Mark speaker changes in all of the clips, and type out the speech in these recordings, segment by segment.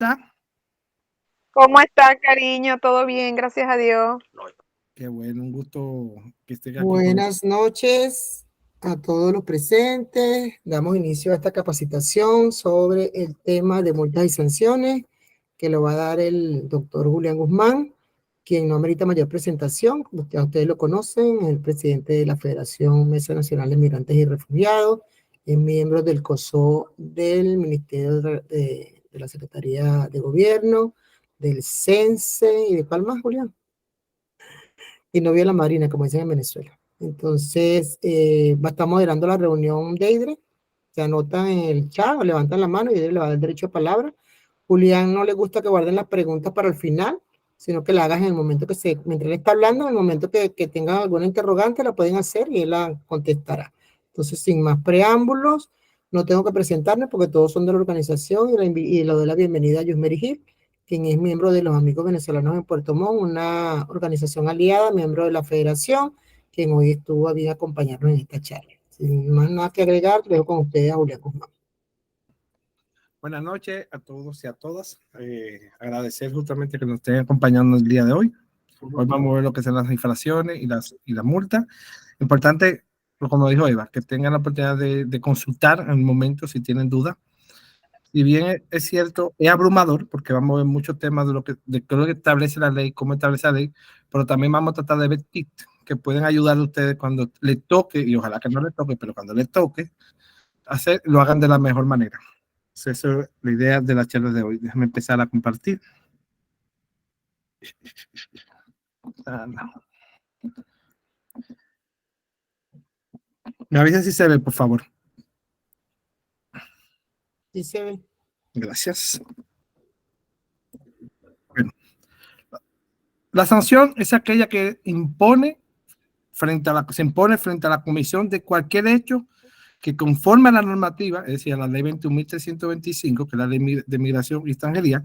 Speaker 1: ¿Está?
Speaker 2: ¿Cómo está, cariño? ¿Todo bien? Gracias a Dios.
Speaker 1: Qué bueno, un gusto que esté aquí con
Speaker 3: Buenas noches a todos los presentes. Damos inicio a esta capacitación sobre el tema de multas y sanciones que lo va a dar el doctor Julián Guzmán, quien no amerita mayor presentación. Ya ustedes lo conocen, es el presidente de la Federación Mesa Nacional de Migrantes y Refugiados, es miembro del COSO del Ministerio de la Secretaría de Gobierno, del CENSE y de cuál más, Julián, y novio de la madrina, como dicen en Venezuela. Entonces, va a estar moderando la reunión de Deidre. Se anotan en el chat, levantan la mano y Deidre le va a dar derecho a palabra. Julián no le gusta que guarden las preguntas para el final, sino que la hagas en el momento mientras él está hablando, en el momento que tengan alguna interrogante, la pueden hacer y él la contestará. Entonces, sin más preámbulos, no tengo que presentarme porque todos son de la organización y le doy la bienvenida a Yusmeri Gil, quien es miembro de los Amigos Venezolanos en Puerto Montt, una organización aliada, miembro de la federación, quien hoy estuvo a bien acompañarnos en esta charla. Sin más nada que agregar, dejo con ustedes a Julián Guzmán.
Speaker 1: Buenas noches a todos y a todas. Agradecer justamente que nos estén acompañando el día de hoy. Hoy vamos a ver lo que son las infracciones y las multas. Importante, como dijo Eva, que tengan la oportunidad de consultar en el momento si tienen dudas. Si bien es cierto, es abrumador, porque vamos a ver muchos temas de qué es lo que establece la ley, cómo establece la ley, pero también vamos a tratar de ver tips que pueden ayudar a ustedes cuando les toque, y ojalá que no les toque, pero cuando les toque, lo hagan de la mejor manera. Esa es la idea de la charla de hoy. Déjame empezar a compartir. No. Me avisa si se ve, por favor.
Speaker 3: Sí se ve.
Speaker 1: Gracias. Bueno. La sanción es aquella que se impone frente a la comisión de cualquier hecho que conforme a la normativa, es decir, a la ley 21.325, que es la ley de migración y extranjería,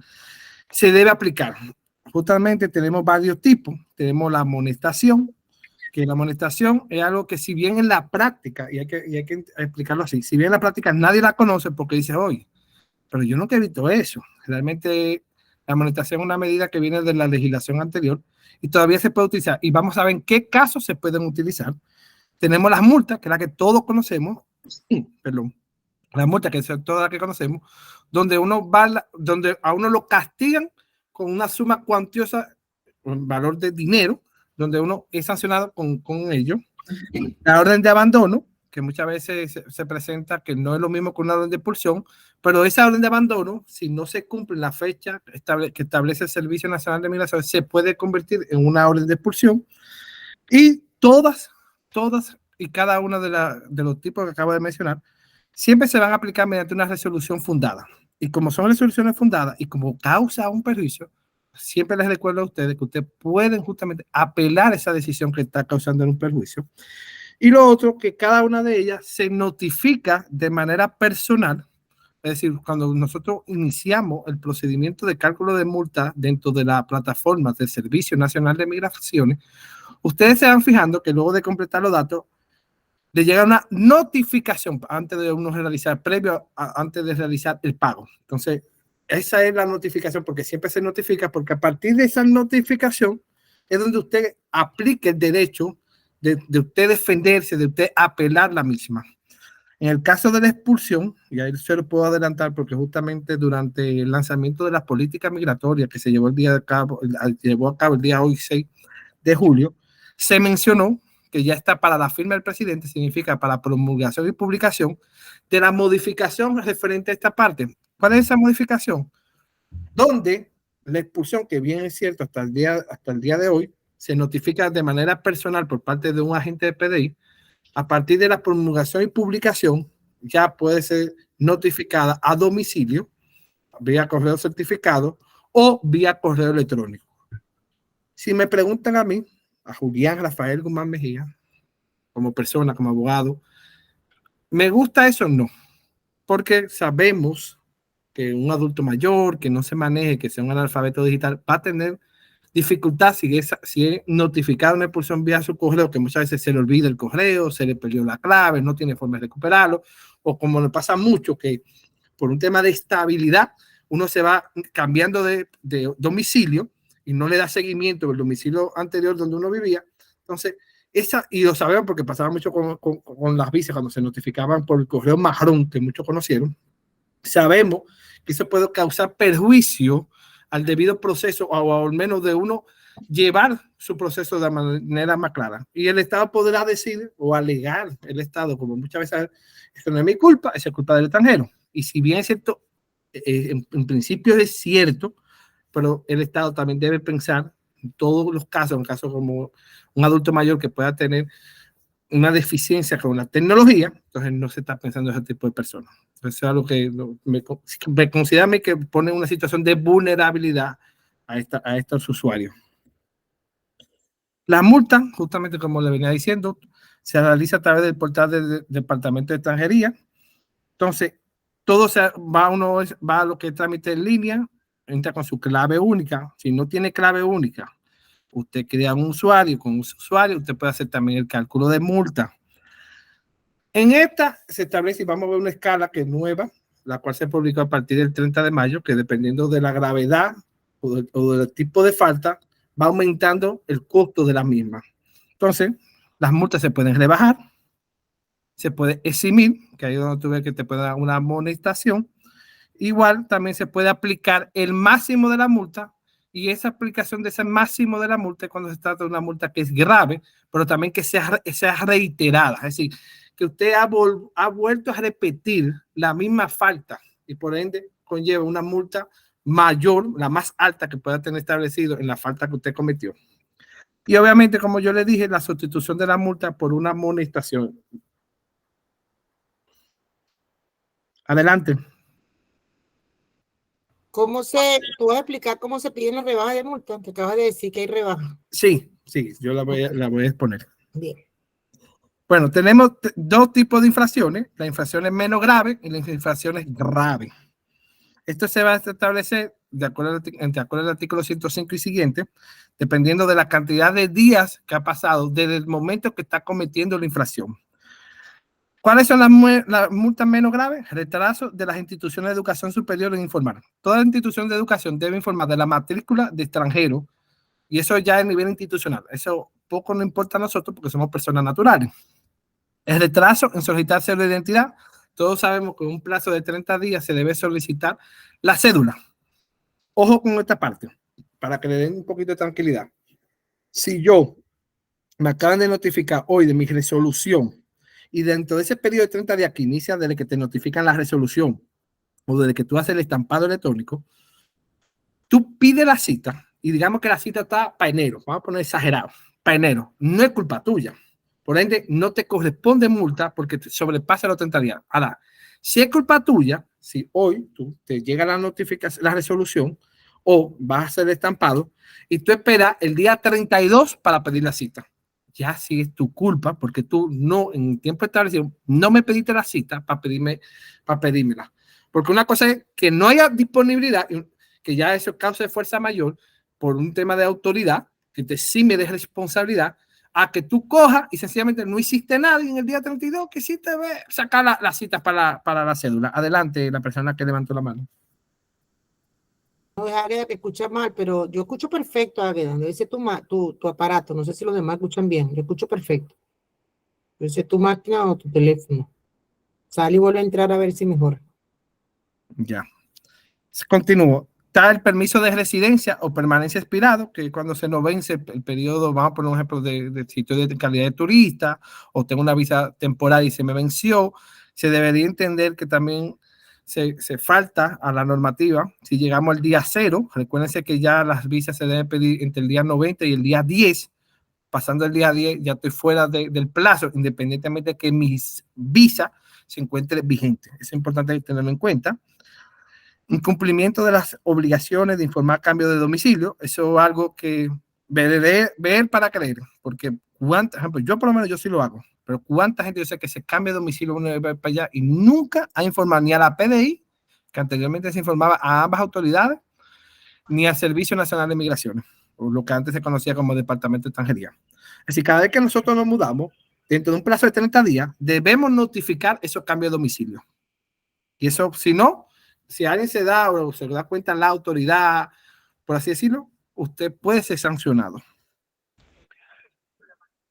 Speaker 1: se debe aplicar. Justamente tenemos varios tipos. Tenemos la amonestación, que la amonestación es algo que si bien en la práctica, y hay que explicarlo así, si bien en la práctica nadie la conoce porque dice, oye, pero yo nunca he visto eso. Realmente la amonestación es una medida que viene de la legislación anterior y todavía se puede utilizar. Y vamos a ver en qué casos se pueden utilizar. Tenemos las multas, que es la que todos conocemos, perdón, las multas que son todas las que conocemos, donde donde a uno lo castigan con una suma cuantiosa, un valor de dinero, donde uno es sancionado con ello. La orden de abandono, que muchas veces se presenta que no es lo mismo que una orden de expulsión, pero esa orden de abandono, si no se cumple la fecha que establece el Servicio Nacional de Migración, se puede convertir en una orden de expulsión. Y todas y cada una de los tipos que acabo de mencionar, siempre se van a aplicar mediante una resolución fundada. Y como son resoluciones fundadas y como causa un perjuicio, siempre les recuerdo a ustedes que ustedes pueden justamente apelar esa decisión que está causando un perjuicio. Y lo otro, que cada una de ellas se notifica de manera personal, es decir, cuando nosotros iniciamos el procedimiento de cálculo de multa dentro de la plataforma del Servicio Nacional de Migraciones, ustedes se van fijando que luego de completar los datos, le llega una notificación antes de uno realizar, antes de realizar el pago. Entonces, esa es la notificación, porque siempre se notifica, porque a partir de esa notificación es donde usted aplique el derecho de usted defenderse, de usted apelar la misma. En el caso de la expulsión, y ahí se lo puedo adelantar porque justamente durante el lanzamiento de las políticas migratorias que se llevó a cabo el día hoy 6 de julio, se mencionó que ya está para la firma del presidente, significa para promulgación y publicación de la modificación referente a esta parte. ¿Cuál es esa modificación? Donde la expulsión, que bien es cierto hasta el día de hoy, se notifica de manera personal por parte de un agente de PDI. A partir de la promulgación y publicación, ya puede ser notificada a domicilio, vía correo certificado o vía correo electrónico. Si me preguntan a mí, a Julián Rafael Guzmán Mejía, como persona, como abogado, ¿me gusta eso? No, porque sabemos que un adulto mayor que no se maneje, que sea un analfabeto digital, va a tener dificultad si es notificado una expulsión vía su correo, que muchas veces se le olvida el correo, se le perdió la clave, no tiene forma de recuperarlo, o como le pasa mucho, que por un tema de estabilidad, uno se va cambiando de domicilio y no le da seguimiento al domicilio anterior donde uno vivía. Entonces, y lo sabemos porque pasaba mucho con las visas cuando se notificaban por el correo marrón, que muchos conocieron. Sabemos que eso puede causar perjuicio al debido proceso o al menos de uno llevar su proceso de manera más clara. Y el Estado podrá decir o alegar el Estado, como muchas veces, esto no es mi culpa, es culpa del extranjero. Y si bien es cierto, en principio es cierto, pero el Estado también debe pensar en todos los casos, en casos como un adulto mayor que pueda tener una deficiencia con la tecnología, entonces no se está pensando en ese tipo de personas. Entonces es algo que me considera que pone una situación de vulnerabilidad a estos usuarios. La multa, justamente como le venía diciendo, se realiza a través del portal del Departamento de Extranjería. Entonces, todo va a lo que es trámite en línea, entra con su clave única. Si no tiene clave única, usted crea un usuario, con un usuario usted puede hacer también el cálculo de multa. En esta se establece, y vamos a ver una escala que es nueva, la cual se publicó a partir del 30 de mayo, que dependiendo de la gravedad o del tipo de falta, va aumentando el costo de la misma. Entonces, las multas se pueden rebajar, se puede eximir, que ahí es donde tú ves que te puede dar una amonestación. Igual también se puede aplicar el máximo de la multa, y esa aplicación de ese máximo de la multa es cuando se trata de una multa que es grave, pero también que sea reiterada. Es decir, que usted ha vuelto a repetir la misma falta y por ende conlleva una multa mayor, la más alta que pueda tener establecido en la falta que usted cometió. Y obviamente, como yo le dije, la sustitución de la multa por una amonestación. Adelante.
Speaker 3: ¿Tú vas a explicar cómo se piden las rebajas de multa? Te acabas de decir que hay rebajas.
Speaker 1: Sí, yo la voy a exponer.
Speaker 3: Bien.
Speaker 1: Bueno, tenemos dos tipos de infracciones, las infracciones menos graves y las infracciones graves. Esto se va a establecer de acuerdo al artículo 105 y siguiente, dependiendo de la cantidad de días que ha pasado desde el momento que está cometiendo la infracción. ¿Cuáles son las multas menos graves? Retraso de las instituciones de educación superior en informar. Toda institución de educación debe informar de la matrícula de extranjero, y eso ya a nivel institucional. Eso poco nos importa a nosotros porque somos personas naturales. El retraso en solicitar cédula de identidad. Todos sabemos que en un plazo de 30 días se debe solicitar la cédula. Ojo con esta parte, para que le den un poquito de tranquilidad. Si yo me acaban de notificar hoy de mi resolución y dentro de ese periodo de 30 días que inicia desde que te notifican la resolución o desde que tú haces el estampado electrónico, tú pides la cita y digamos que la cita está para enero, vamos a poner exagerado, para enero, no es culpa tuya. Por ende, no te corresponde multa porque te sobrepasa los 30 días. Ahora, si es culpa tuya, si hoy te llega la notificación, la resolución, o vas a hacer el estampado y tú esperas el día 32 para pedir la cita, ya sí es tu culpa porque tú no, en el tiempo establecido, no me pediste la cita para pedírmela. Porque una cosa es que no haya disponibilidad, que ya eso causa de fuerza mayor por un tema de autoridad, que te exime de responsabilidad, a que tú cojas y sencillamente no hiciste nada y en el día 32 que sí te sacar la cita para la cédula. Adelante, la persona que levantó la mano.
Speaker 3: No, es Águeda que escucha mal, pero yo escucho perfecto, Águeda. Debe ser tu aparato. No sé si los demás escuchan bien. Yo escucho perfecto. Debe ser tu máquina o tu teléfono. Sale y vuelve a entrar a ver si mejora.
Speaker 1: Ya. Continúo. Está el permiso de residencia o permanencia expirado, que cuando se nos vence el periodo, vamos a poner un ejemplo de sitio de calidad de turista, o tengo una visa temporal y se me venció, se debería entender que también se falta a la normativa. Si llegamos al día 0, recuérdense que ya las visas se deben pedir entre el día 90 y el día 10. Pasando el día 10 ya estoy fuera del plazo, independientemente de que mi visa se encuentre vigente. Es importante tenerlo en cuenta. Incumplimiento de las obligaciones de informar cambio de domicilio. Eso es algo que ver para creer, porque ejemplo, yo por lo menos yo sí lo hago, pero cuánta gente yo sé que se cambia de domicilio una vez para allá y nunca ha informado ni a la PDI, que anteriormente se informaba a ambas autoridades, ni al Servicio Nacional de Migraciones, o lo que antes se conocía como Departamento de Extranjería. Es decir, cada vez que nosotros nos mudamos, dentro de un plazo de 30 días, debemos notificar esos cambios de domicilio. Y eso, si no, si alguien se da o se da cuenta la autoridad, por así decirlo, usted puede ser sancionado.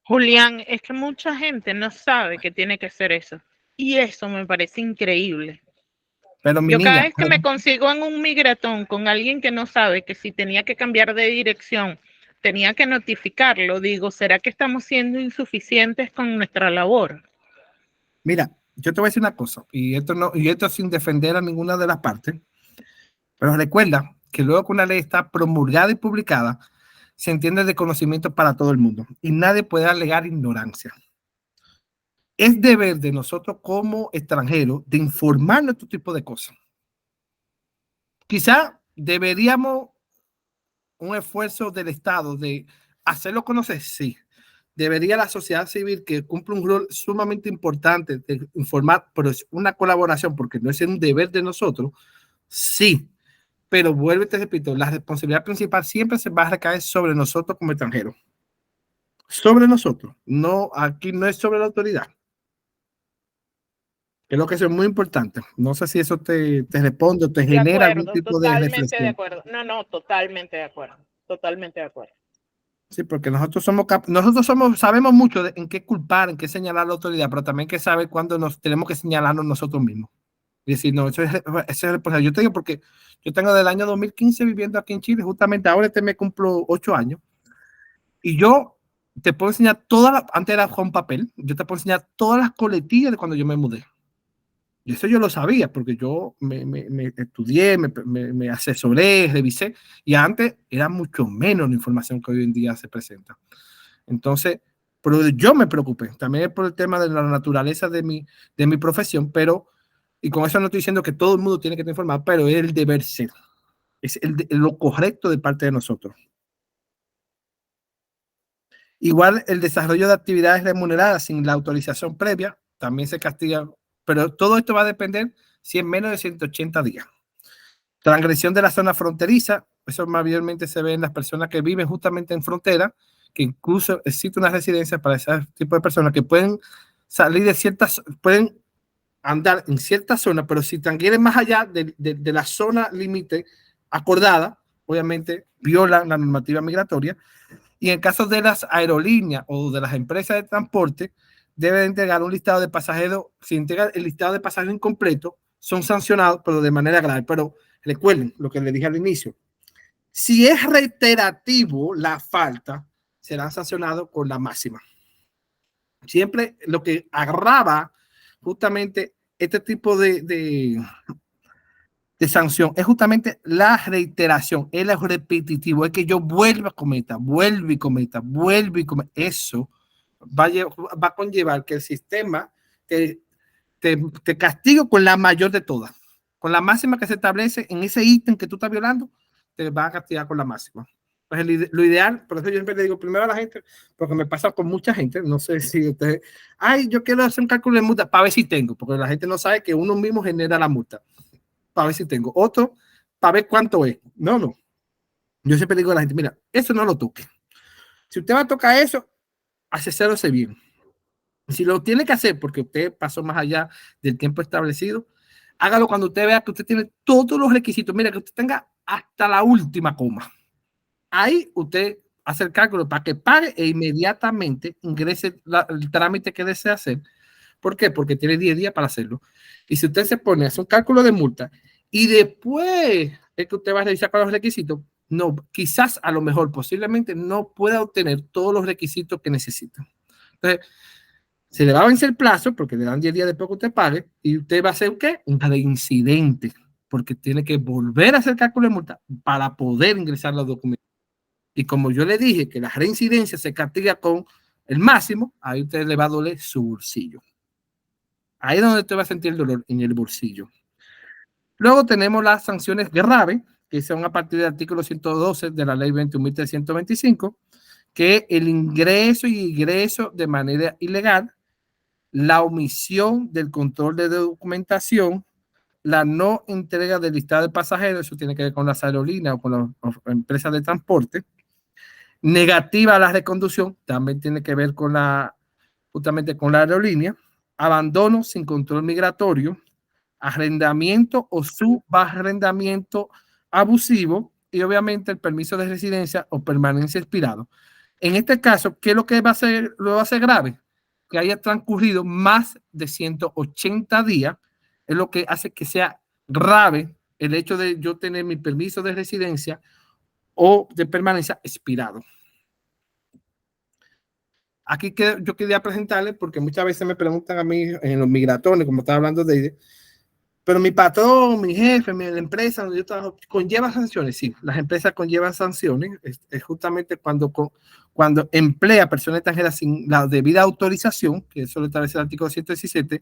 Speaker 4: Julián, es que mucha gente no sabe que tiene que hacer eso. Y eso me parece increíble.
Speaker 1: Pero mi
Speaker 4: Yo cada
Speaker 1: niña,
Speaker 4: vez que me consigo en un migratón con alguien que no sabe que si tenía que cambiar de dirección, tenía que notificarlo, digo, ¿será que estamos siendo insuficientes con nuestra labor?
Speaker 1: mira, yo te voy a decir una cosa, y esto sin defender a ninguna de las partes, pero recuerda que luego que una ley está promulgada y publicada, se entiende de conocimiento para todo el mundo y nadie puede alegar ignorancia. Es deber de nosotros como extranjeros de informarnos de este tipo de cosas. Quizá deberíamos un esfuerzo del Estado de hacerlo conocer, sí. Debería la sociedad civil, que cumple un rol sumamente importante de informar, pero es una colaboración porque no es un deber de nosotros, sí. Pero vuelvo y te repito, la responsabilidad principal siempre se va a recaer sobre nosotros como extranjeros. Sobre nosotros. No, aquí no es sobre la autoridad. Creo que eso es muy importante. No sé si eso te responde o te genera algún tipo de reflexión.
Speaker 4: De acuerdo. No, totalmente de acuerdo. Totalmente de acuerdo.
Speaker 1: Sí, porque nosotros sabemos mucho de en qué culpar, en qué señalar a la autoridad, pero también que saber cuándo nos tenemos que señalarnos nosotros mismos. Y decir, no, eso es responsable. Yo te digo porque yo tengo del año 2015 viviendo aquí en Chile, justamente ahora me cumplo 8 años, y yo te puedo enseñar antes era con papel, yo te puedo enseñar todas las coletillas de cuando yo me mudé. Y eso yo lo sabía porque yo me estudié, me asesoré, revisé, y antes era mucho menos la información que hoy en día se presenta. Entonces, pero yo me preocupé también por el tema de la naturaleza de mi profesión, pero, y con eso no estoy diciendo que todo el mundo tiene que estar informado, pero es el deber ser, es lo correcto de parte de nosotros. Igual el desarrollo de actividades remuneradas sin la autorización previa también se castiga, pero todo esto va a depender si es menos de 180 días. Transgresión de la zona fronteriza, eso mayormente se ve en las personas que viven justamente en frontera, que incluso existe una residencia para ese tipo de personas que pueden salir de ciertas, pueden andar en ciertas zonas, pero si transgreden más allá de la zona límite acordada, obviamente violan la normativa migratoria. Y en caso de las aerolíneas o de las empresas de transporte, deben entregar un listado de pasajeros. Si entregan el listado de pasajeros incompleto, son sancionados, pero de manera grave. Pero recuerden lo que les dije al inicio. Si es reiterativo la falta, serán sancionados con la máxima. Siempre lo que agrava justamente este tipo de sanción es justamente la reiteración, es lo repetitivo, es que yo vuelva a cometer, vuelvo y cometa. Eso va a conllevar que el sistema te castigue con la mayor de todas, con la máxima que se establece en ese ítem que tú estás violando, te va a castigar con la máxima. Pues lo ideal, por eso yo siempre le digo primero a la gente, porque me pasa con mucha gente, no sé si ustedes, yo quiero hacer un cálculo de multa para ver si tengo, porque la gente no sabe que uno mismo genera la multa. Para ver si tengo otro, para ver cuánto es. No. Yo siempre digo a la gente, mira, eso no lo toque. Si usted va a tocar eso, asesórese bien. Si lo tiene que hacer porque usted pasó más allá del tiempo establecido, hágalo cuando usted vea que usted tiene todos los requisitos. Mira, que usted tenga hasta la última coma. Ahí usted hace el cálculo para que pague e inmediatamente ingrese el trámite que desea hacer. ¿Por qué? Porque tiene 10 días para hacerlo. Y si usted se pone a hacer un cálculo de multa y después es que usted va a revisar con los requisitos, no, quizás a lo mejor posiblemente no pueda obtener todos los requisitos que necesita. Entonces, se le va a vencer el plazo porque le dan 10 días después que usted pague y usted va a hacer ¿qué? Un reincidente porque tiene que volver a hacer cálculo de multa para poder ingresar los documentos. Y como yo le dije que la reincidencia se castiga con el máximo, ahí usted le va a doler su bolsillo. Ahí es donde usted va a sentir el dolor, en el bolsillo. Luego tenemos las sanciones graves, que son a partir del artículo 112 de la ley 21.325, que el ingreso y egreso de manera ilegal, la omisión del control de documentación, la no entrega del listado de pasajeros, eso tiene que ver con las aerolíneas o con las empresas de transporte, negativa a la reconducción, también tiene que ver con justamente con la aerolínea, abandono sin control migratorio, arrendamiento o subarrendamiento abusivo y obviamente el permiso de residencia o permanencia expirado. En este caso, ¿qué es lo que lo va a hacer grave? Que haya transcurrido más de 180 días, es lo que hace que sea grave el hecho de yo tener mi permiso de residencia o de permanencia expirado. Aquí que yo quería presentarles, porque muchas veces me preguntan a mí en los migratorios, como estaba hablando de, pero mi patrón, mi jefe, la empresa donde yo trabajo, ¿conlleva sanciones? Sí, las empresas conllevan sanciones. Es justamente cuando emplea personas extranjeras sin la debida autorización, que eso lo establece el artículo 117,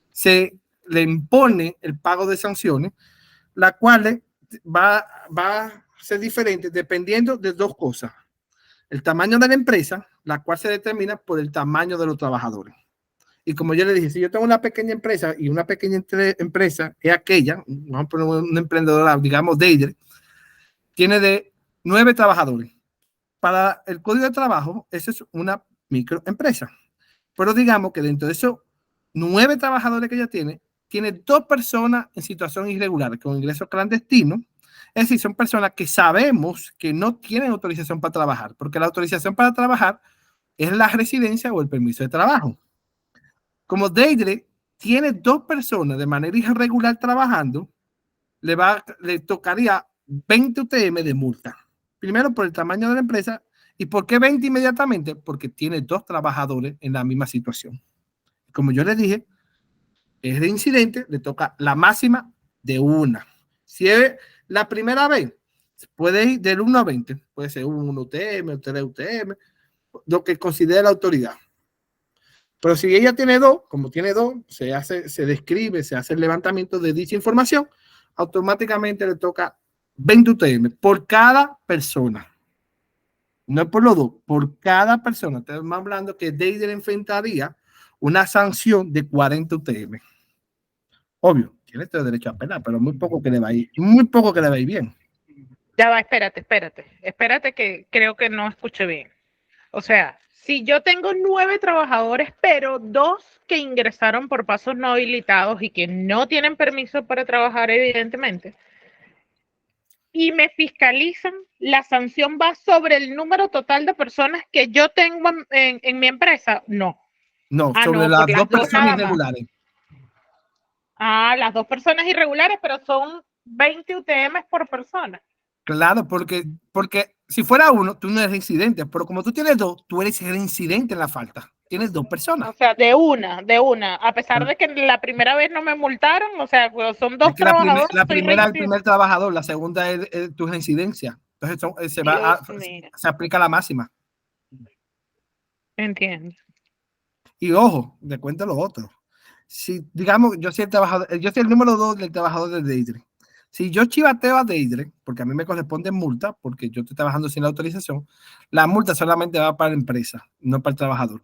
Speaker 1: se le impone el pago de sanciones, la cual va a ser diferente dependiendo de dos cosas. El tamaño de la empresa, la cual se determina por el tamaño de los trabajadores. Y como yo le dije, si yo tengo una pequeña empresa y una pequeña empresa es aquella, vamos a poner una emprendedora, digamos, Deidre, tiene de 9 trabajadores. Para el Código de Trabajo, esa es una microempresa. Pero digamos que dentro de esos 9 trabajadores que ella tiene 2 personas en situación irregular, con ingresos clandestinos. Es decir, son personas que sabemos que no tienen autorización para trabajar, porque la autorización para trabajar es la residencia o el permiso de trabajo. Como Deidre tiene 2 personas de manera irregular trabajando, le tocaría 20 UTM de multa. Primero por el tamaño de la empresa. ¿Y por qué 20 inmediatamente? Porque tiene 2 trabajadores en la misma situación. Como yo le dije, es de incidente, le toca la máxima de 1. Si es la primera vez, puede ir del 1 a 20. Puede ser 1 UTM, 3 UTM, lo que considere la autoridad. Pero si ella tiene 2, como tiene 2, se describe, se hace el levantamiento de dicha información, automáticamente le toca 20 UTM por cada persona. No es por los 2, por cada persona. Estamos hablando que Deidre enfrentaría una sanción de 40 UTM. Obvio, tiene este derecho a apelar, pero muy poco que le va a ir bien.
Speaker 4: Ya va, espérate que creo que no escuché bien. O sea, si yo tengo 9 trabajadores, pero 2 que ingresaron por pasos no habilitados y que no tienen permiso para trabajar, evidentemente, y me fiscalizan, la sanción va sobre el número total de personas que yo tengo en mi empresa. No.
Speaker 1: No, sobre las 2 personas irregulares.
Speaker 4: Las 2 personas irregulares, pero son 20 UTM por persona.
Speaker 1: Claro, porque si fuera 1, tú no eres reincidente, pero como tú tienes 2, tú eres reincidente en la falta. Tienes 2 personas.
Speaker 4: O sea, de una. A pesar de que la primera vez no me multaron, o sea, son 2 trabajadores.
Speaker 1: La primera es el primer trabajador, la segunda es tu reincidencia. Entonces se aplica la máxima.
Speaker 4: Entiendo.
Speaker 1: Y ojo, le cuento lo otro. Si, digamos, yo soy el número 2 del trabajador de Deidre. Si yo chivateo a Deidre, porque a mí me corresponde multa, porque yo estoy trabajando sin la autorización, la multa solamente va para la empresa, no para el trabajador.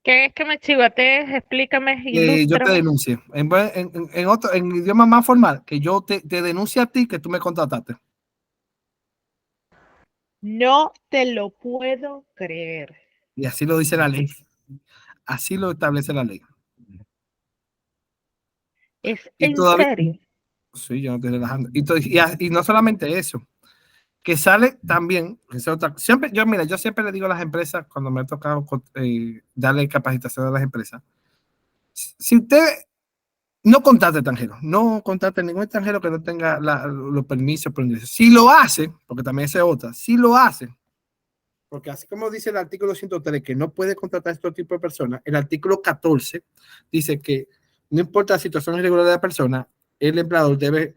Speaker 4: ¿Qué es que me chivatees? Explícame.
Speaker 1: Yo te denuncie. En idioma más formal, que yo te denuncie a ti que tú me contrataste.
Speaker 4: No te lo puedo creer.
Speaker 1: Y así lo dice la ley. Así lo establece la ley.
Speaker 4: ¿Es en serio?
Speaker 1: Sí, yo no estoy relajando. Y no solamente eso, que sale también, siempre, yo siempre le digo a las empresas, cuando me ha tocado darle capacitación a las empresas, si usted no contrata extranjeros, no contrata ningún extranjero que no tenga los permisos por ingreso. Si lo hace, porque también es otra, si lo hace, porque así como dice el artículo 103 que no puede contratar este tipo de personas, el artículo 14 dice que no importa la situación irregular de la persona, el empleador debe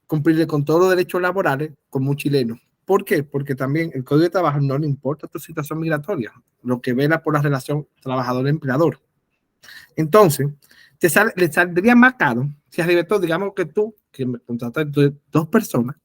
Speaker 1: cumplirle con todos los derechos laborales como un chileno. ¿Por qué? Porque también el Código de Trabajo no le importa tu situación migratoria, lo que vela por la relación trabajador-empleador. Entonces, le saldría más caro si arriba, digamos que tú, que me contratas 2 personas,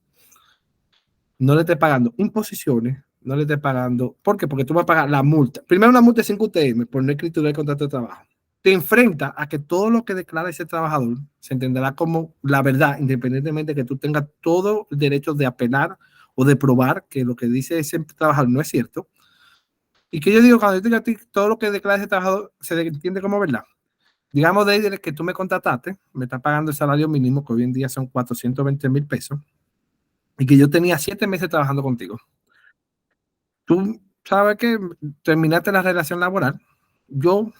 Speaker 1: no le estés pagando imposiciones, no le estés pagando. ¿Por qué? Porque tú vas a pagar la multa. Primero, una multa de 5 UTM por no escritura del contrato de trabajo. Te enfrenta a que todo lo que declara ese trabajador se entenderá como la verdad, independientemente de que tú tengas todo el derecho de apelar o de probar que lo que dice ese trabajador no es cierto. Y que yo digo, cuando yo digo a ti, todo lo que declara ese trabajador se entiende como verdad. digamos, desde que tú me contrataste, me estás pagando el salario mínimo, que hoy en día son 420 mil pesos, y que yo tenía 7 meses trabajando contigo. Tú sabes que terminaste la relación laboral. Yo,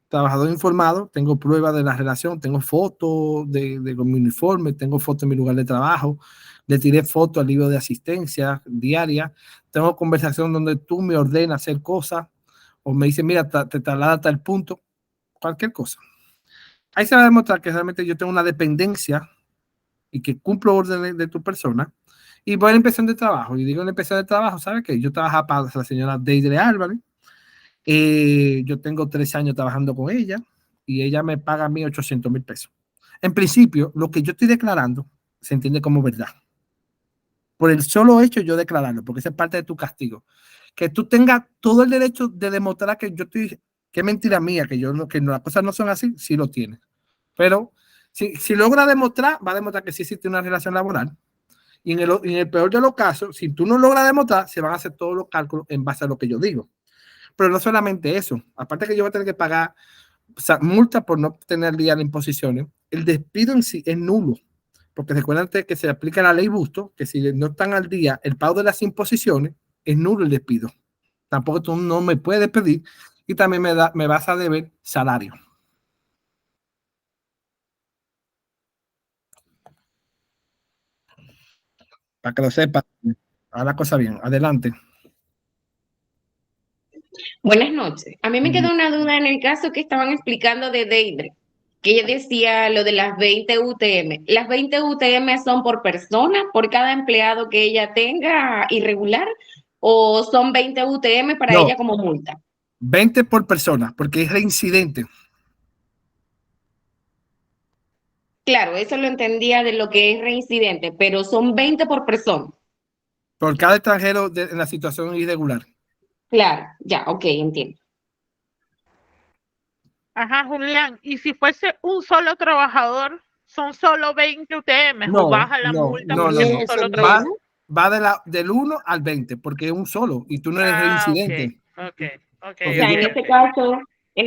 Speaker 1: trabajador informado, tengo pruebas de la relación, tengo fotos de mi uniforme, tengo fotos de mi lugar de trabajo, le tiré fotos al libro de asistencia diaria, tengo conversación donde tú me ordenas hacer cosas o me dices, mira, te traslada a tal punto, cualquier cosa. Ahí se va a demostrar que realmente yo tengo una dependencia y que cumplo órdenes de tu persona. Y voy a la inspección de trabajo. Y digo en la inspección de trabajo, ¿sabes qué? Yo trabajaba para la señora Deidre Álvarez. Yo tengo 3 años trabajando con ella y ella me paga a mí 800 mil pesos. En principio, lo que yo estoy declarando se entiende como verdad. Por el solo hecho yo declararlo, porque esa es parte de tu castigo. Que tú tengas todo el derecho de demostrar que yo estoy, que es mentira mía, que las cosas no son así, sí lo tienes. Pero si logra demostrar, va a demostrar que sí existe una relación laboral. Y en el peor de los casos, si tú no logras demostrar, se van a hacer todos los cálculos en base a lo que yo digo. Pero no solamente eso, aparte que yo voy a tener que pagar, o sea, multa por no tener día de imposiciones, el despido en sí es nulo. Porque recuerden que se aplica la ley Busto, que si no están al día el pago de las imposiciones, es nulo el despido. Tampoco tú no me puedes pedir y también me vas a deber salario. Para que lo sepas, haz la cosa bien. Adelante.
Speaker 5: Buenas noches. A mí me quedó una duda en el caso que estaban explicando de Deidre, que ella decía lo de las 20 UTM. ¿Las 20 UTM son por persona, por cada empleado que ella tenga irregular, o son 20 UTM para
Speaker 1: No,
Speaker 5: ella como multa?
Speaker 1: 20 por persona, porque es reincidente.
Speaker 5: Claro, eso lo entendía de lo que es reincidente, pero son 20 por persona.
Speaker 1: Por cada extranjero en la situación irregular.
Speaker 5: Claro, ya, ok, entiendo.
Speaker 4: Ajá, Julián, y si fuese un solo trabajador, son solo 20 UTM o
Speaker 1: No,
Speaker 4: baja la
Speaker 1: no,
Speaker 4: multa
Speaker 1: no,
Speaker 4: porque
Speaker 1: no,
Speaker 4: es
Speaker 1: no.
Speaker 4: un solo
Speaker 1: Va,
Speaker 4: trabajador.
Speaker 1: del 1 al 20, porque es un solo y tú no eres
Speaker 4: Ah, ok,
Speaker 1: reincidente.
Speaker 4: ok, ok,
Speaker 5: O
Speaker 1: Porque
Speaker 5: sea,
Speaker 1: tú
Speaker 5: en
Speaker 4: ok,
Speaker 1: te-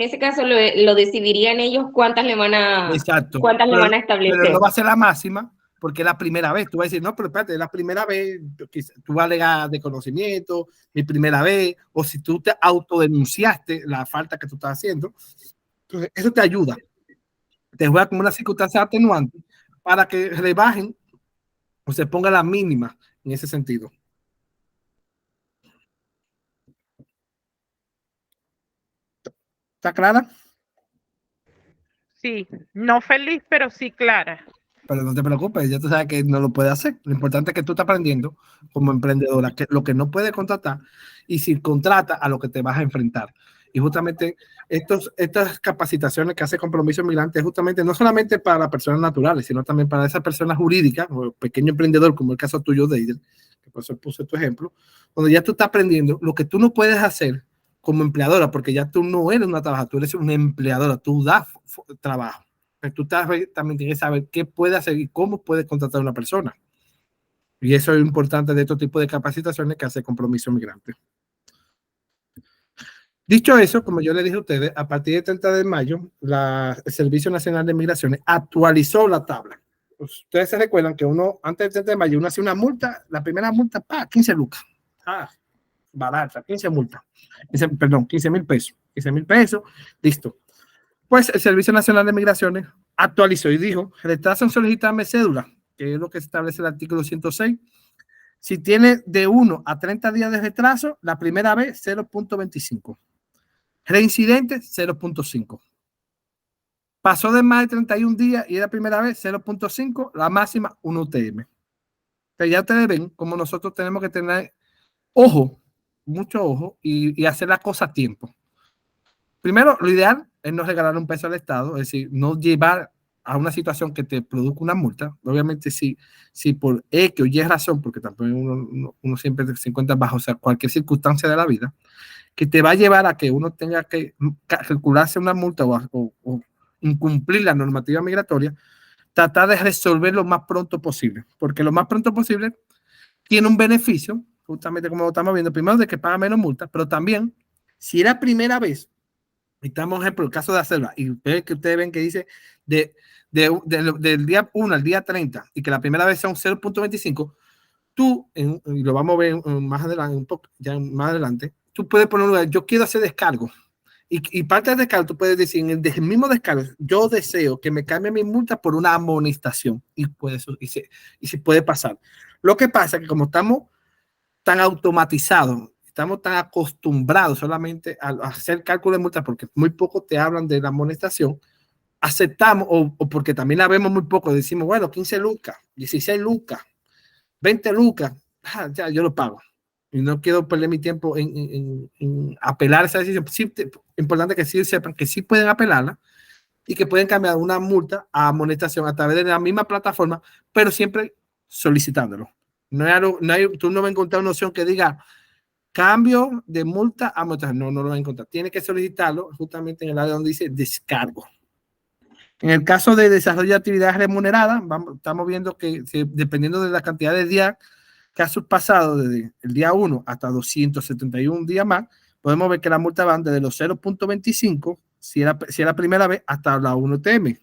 Speaker 5: ese
Speaker 4: ok.
Speaker 5: caso, lo decidirían ellos
Speaker 1: Exacto.
Speaker 5: cuántas le van a
Speaker 1: Pero no
Speaker 5: establecer.
Speaker 1: va a ser la máxima porque es la primera vez. Tú vas a decir, no, pero espérate, es la primera vez. Tú vas a alegar de conocimiento, mi primera vez, o si tú te autodenunciaste la falta que tú estás haciendo. Entonces, eso te ayuda. Te juega como una circunstancia atenuante para que rebajen o se ponga la mínima en ese sentido. ¿Está clara?
Speaker 4: Sí, no feliz, pero sí clara.
Speaker 1: Pero no te preocupes, ya tú sabes que no lo puede hacer. Lo importante es que tú estás aprendiendo como emprendedora que lo que no puedes contratar y si contrata a lo que te vas a enfrentar. Y justamente estas capacitaciones que hace Compromiso Migrante es justamente no solamente para las personas naturales, sino también para esas personas jurídicas o pequeño emprendedor, como el caso tuyo de Aiden, que por eso puse tu ejemplo, donde ya tú estás aprendiendo lo que tú no puedes hacer como empleadora, porque ya tú no eres una trabajadora, tú eres una empleadora, tú das trabajo. Tú también tienes que saber qué puede hacer y cómo puede contratar a una persona. Y eso es importante de este tipo de capacitaciones que hace Compromiso Migrante. Dicho eso, como yo le dije a ustedes, a partir del 30 de mayo, el Servicio Nacional de Migraciones actualizó la tabla. Ustedes se recuerdan que antes del 30 de mayo, uno hacía una multa, la primera multa, 15 lucas. Barata, 15 multas. 15 mil pesos. 15 mil pesos, listo. Pues el Servicio Nacional de Migraciones actualizó y dijo, retrasan solicitarme cédula, que es lo que establece el artículo 106. Si tiene de 1 a 30 días de retraso, la primera vez 0.25. Reincidente 0.5. Pasó de más de 31 días y es la primera vez 0.5, la máxima 1 UTM. Pero ya ustedes ven como nosotros tenemos que tener ojo, mucho ojo y hacer las cosas a tiempo. Primero, lo ideal es no regalar un peso al Estado, es decir, no llevar a una situación que te produzca una multa. Obviamente, si por X o Y razón, porque también uno siempre se encuentra bajo cualquier circunstancia de la vida, que te va a llevar a que uno tenga que calcularse una multa o incumplir la normativa migratoria, tratar de resolver lo más pronto posible, porque lo más pronto posible tiene un beneficio, justamente como lo estamos viendo, primero de que paga menos multa, pero también, si era primera vez, Estamos, ejemplo, el caso de la selva, y que ustedes ven que dice del día 1 al día 30, y que la primera vez son 0.25, tú, y lo vamos a ver más adelante, un poco, ya más adelante, tú puedes poner un lugar, yo quiero hacer descargo. Y parte del descargo, tú puedes decir, en el mismo descargo, yo deseo que me cambie mi multa por una amonestación. Y se puede pasar. Lo que pasa es que como estamos tan automatizados, estamos tan acostumbrados solamente a hacer cálculo de multa, porque muy poco te hablan de la amonestación, aceptamos, o porque también la vemos muy poco, decimos, bueno, 15 lucas, 16 lucas, 20 lucas, ya yo lo pago. Y no quiero perder mi tiempo en apelar esa decisión. Sí, importante que sí sepan que sí pueden apelarla y que pueden cambiar una multa a amonestación a través de la misma plataforma, pero siempre solicitándolo. Tú no vas a encontrar una opción que diga cambio de multa a amonestación. No lo vas a encontrar. Tienes que solicitarlo justamente en el área donde dice descargo. En el caso de desarrollo de actividades remuneradas, estamos viendo que dependiendo de la cantidad de días que has pasado desde el día 1 hasta 271 días más, podemos ver que la multa van desde los 0.25, si era primera vez, hasta la 1 UTM.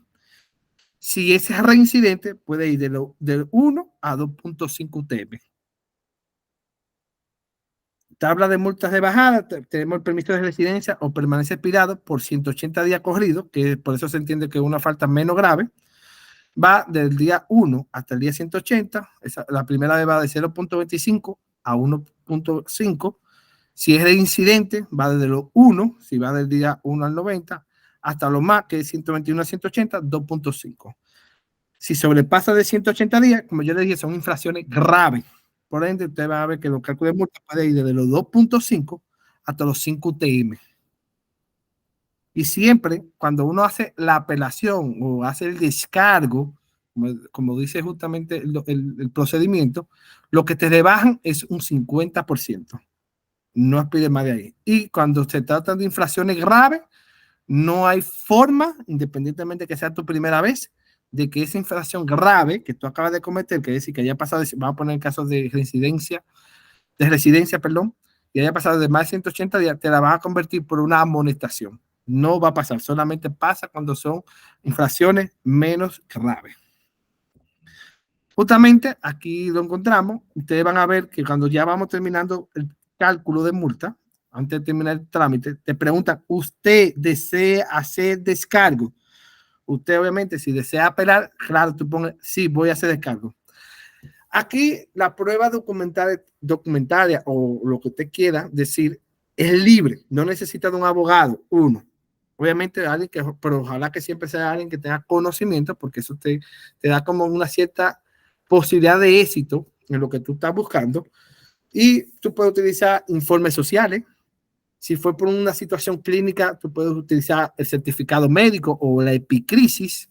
Speaker 1: Si es reincidente, puede ir del 1 a 2.5 UTM. Tabla de multas de bajada, tenemos el permiso de residencia o permanencia expirado por 180 días corridos, que por eso se entiende que es una falta menos grave. Va del día 1 hasta el día 180. La primera vez va de 0.25 a 1.5. Si es reincidente, va desde los 1, si va del día 1 al 90, hasta lo más, que es 121 a 180, 2.5. Si sobrepasa de 180 días, como yo les dije, son infracciones graves. Por ende, usted va a ver que los cálculos de multa pueden ir desde los 2.5 hasta los 5 UTM. Y siempre, cuando uno hace la apelación o hace el descargo, como dice justamente el procedimiento, lo que te rebajan es un 50%. No pide más de ahí. Y cuando se tratan de infracciones graves, no hay forma, independientemente de que sea tu primera vez, de que esa infracción grave que tú acabas de cometer, que es decir, que haya pasado, vamos a poner en casos de residencia, y haya pasado de más de 180 días, te la van a convertir por una amonestación. No va a pasar, solamente pasa cuando son infracciones menos graves. Justamente aquí lo encontramos. Ustedes van a ver que cuando ya vamos terminando el cálculo de multa, antes de terminar el trámite, te preguntan, ¿usted desea hacer descargo? Usted obviamente, si desea apelar, claro, tú pones, sí, voy a hacer descargo. Aquí la prueba documentaria o lo que usted quiera decir es libre, no necesita de un abogado, uno. Obviamente alguien pero ojalá que siempre sea alguien que tenga conocimiento, porque eso te da como una cierta posibilidad de éxito en lo que tú estás buscando. Y tú puedes utilizar informes sociales. Si fue por una situación clínica, tú puedes utilizar el certificado médico o la epicrisis.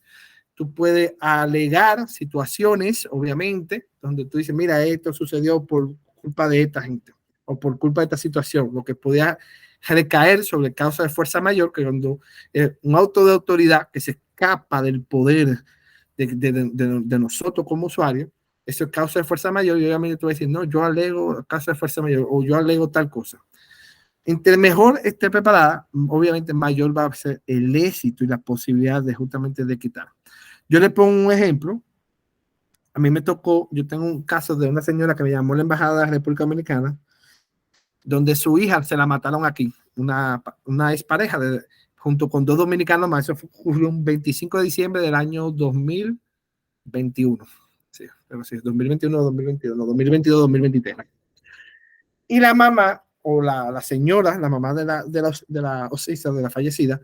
Speaker 1: Tú puedes alegar situaciones, obviamente, donde tú dices, mira, esto sucedió por culpa de esta gente o por culpa de esta situación, lo que podía recaer sobre causa de fuerza mayor, que cuando un auto de autoridad que se escapa del poder de nosotros como usuarios, eso es causa de fuerza mayor, y obviamente tú vas a decir, no, yo alego causa de fuerza mayor o yo alego tal cosa. Entre mejor esté preparada, obviamente mayor va a ser el éxito y la posibilidad de justamente de quitar. Yo le pongo un ejemplo. A mí me tocó, yo tengo un caso de una señora que me llamó a la embajada de la República Dominicana, donde su hija se la mataron aquí, una expareja junto con dos dominicanos más. Eso ocurrió un 25 de diciembre del año 2021. Sí, pero sí, 2021 o 2022, no, 2022, 2023. Y la mamá, o la señora, la mamá de la fallecida,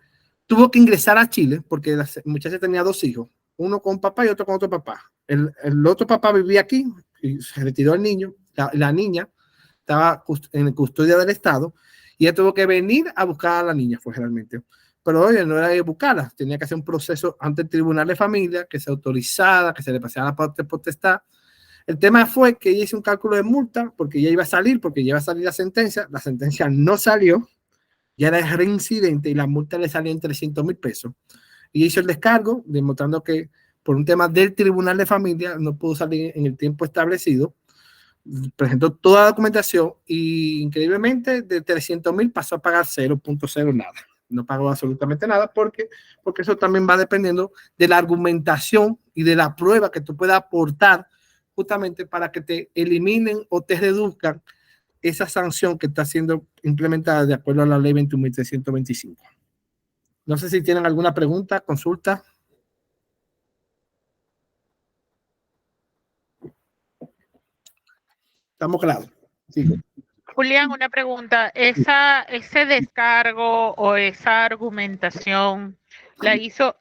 Speaker 1: tuvo que ingresar a Chile porque la muchacha tenía dos hijos, uno con un papá y otro con otro papá. El otro papá vivía aquí y se retiró el niño. La niña estaba en custodia del Estado y ella tuvo que venir a buscar a la niña, fue realmente. Pero oye, no era de buscarla, tenía que hacer un proceso ante el Tribunal de Familia, que se autorizara, que se le pasara la parte de potestad. El tema fue que ella hizo un cálculo de multa porque ya iba a salir la sentencia no salió, ya era reincidente y la multa le salió en 300,000 pesos. Y hizo el descargo, demostrando que por un tema del Tribunal de Familia no pudo salir en el tiempo establecido. Presentó toda la documentación y increíblemente de 300,000 pasó a pagar 0.0 nada. no pagó absolutamente nada, porque eso también va dependiendo de la argumentación y de la prueba que tú puedas aportar justamente para que te eliminen o te reduzcan esa sanción que está siendo implementada de acuerdo a la ley 21.325. No sé si tienen alguna pregunta, consulta. Estamos claros. Sí.
Speaker 4: Julián, una pregunta. Ese descargo o esa argumentación la hizo,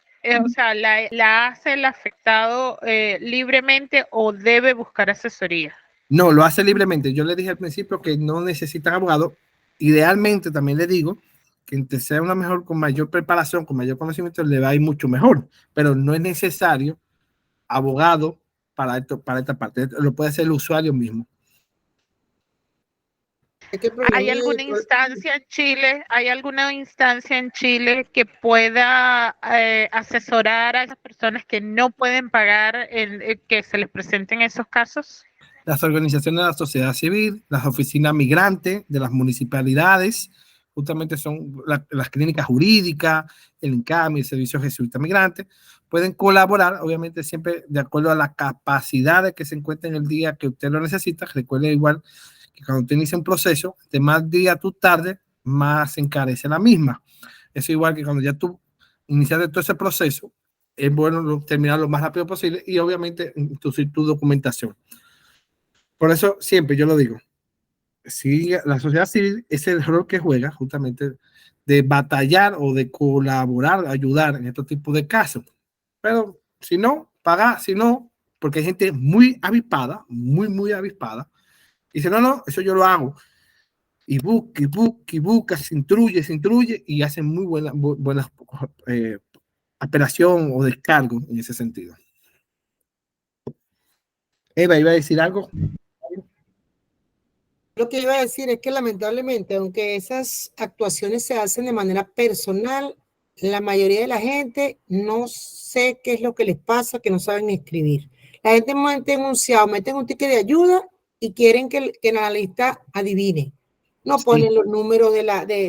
Speaker 4: o sea, la hace el afectado libremente o debe buscar asesoría?
Speaker 1: No, lo hace libremente. Yo le dije al principio que no necesitan abogado. Idealmente también le digo que entre sea una mejor, con mayor preparación, con mayor conocimiento, le va a ir mucho mejor. Pero no es necesario abogado para esta parte. Lo puede hacer el usuario mismo.
Speaker 3: Es que el
Speaker 4: ¿Hay
Speaker 3: problema
Speaker 4: alguna instancia en Chile que pueda asesorar a esas personas que no pueden pagar que se les presenten esos casos?
Speaker 1: Las organizaciones de la sociedad civil, las oficinas migrantes de las municipalidades, justamente son las clínicas jurídicas, el INCAMI, el Servicio Jesuita Migrante, pueden colaborar, obviamente siempre de acuerdo a la capacidad de que se encuentre en el día que usted lo necesita. Recuerde igual que cuando usted inicia un proceso, de más día tú tarde, más se encarece la misma. Es igual que cuando ya tú iniciaste todo ese proceso, es bueno terminar lo más rápido posible y obviamente introducir tu documentación. Por eso siempre yo lo digo, si la sociedad civil es el rol que juega justamente de batallar o de colaborar, ayudar en estos tipos de casos. Pero si no, paga, si no, porque hay gente muy avispada, muy avispada, y dice, no, eso yo lo hago. Y busca, se intruye y hacen muy buenas apelación o descargo en ese sentido. Eva, ¿iba a decir algo?
Speaker 3: Lo que iba a decir es que lamentablemente, aunque esas actuaciones se hacen de manera personal, la mayoría de la gente no sé qué es lo que les pasa, que no saben escribir. La gente mete enunciado, meten un ticket de ayuda y quieren que el analista adivine. No ponen los números de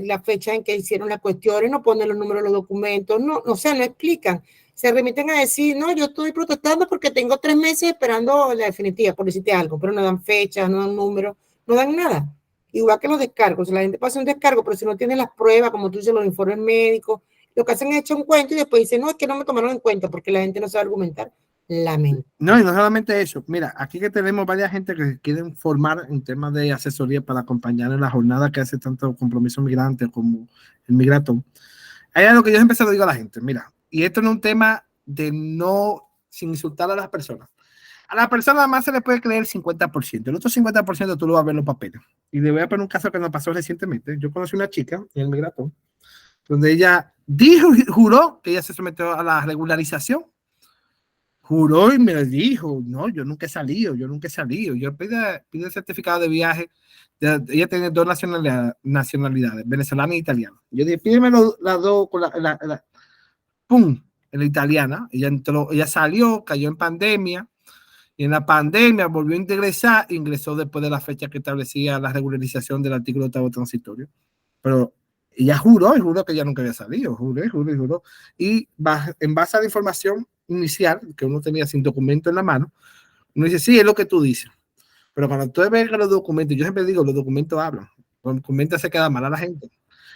Speaker 3: la fecha en que hicieron las cuestiones, no ponen los números de los documentos, no explican. Se remiten a decir, no, yo estoy protestando porque tengo 3 meses esperando la definitiva, por decirte algo, pero no dan fechas, no dan números, no dan nada. Igual que los descargos, la gente pasa un descargo, pero si no tiene las pruebas, como tú dices, los informes médicos, lo que hacen es echar un cuento y después dicen, no, es que no me tomaron en cuenta porque la gente no sabe argumentar. Lamento.
Speaker 1: No, y no solamente eso. Mira, aquí que tenemos varias gente que quieren formar en temas de asesoría para acompañar en la jornada que hace tanto Compromiso Migrante como el Migratón. Hay algo que yo siempre se lo digo a la gente, mira, y esto no es un tema de no, sin insultar a las personas. A la persona más se le puede creer el 50%. El otro 50% tú lo vas a ver en los papeles. Y le voy a poner un caso que nos pasó recientemente. Yo conocí una chica en el Migratón, donde ella juró que ella se sometió a la regularización. Juró y me dijo, no, yo nunca he salido. Yo pide el certificado de viaje. Ella tiene 2 nacionalidades, venezolana e italiana. Yo dije, pídeme las dos con ¡pum! En la italiana. Ella salió, cayó en pandemia. Y en la pandemia volvió a ingresó después de la fecha que establecía la regularización del artículo 8º transitorio. Pero ella juró que ella nunca había salido, juró. Y en base a la información inicial que uno tenía sin documento en la mano, uno dice, sí, es lo que tú dices. Pero cuando tú ves los documentos, yo siempre digo, los documentos hablan. Los documentos se queda mal a la gente.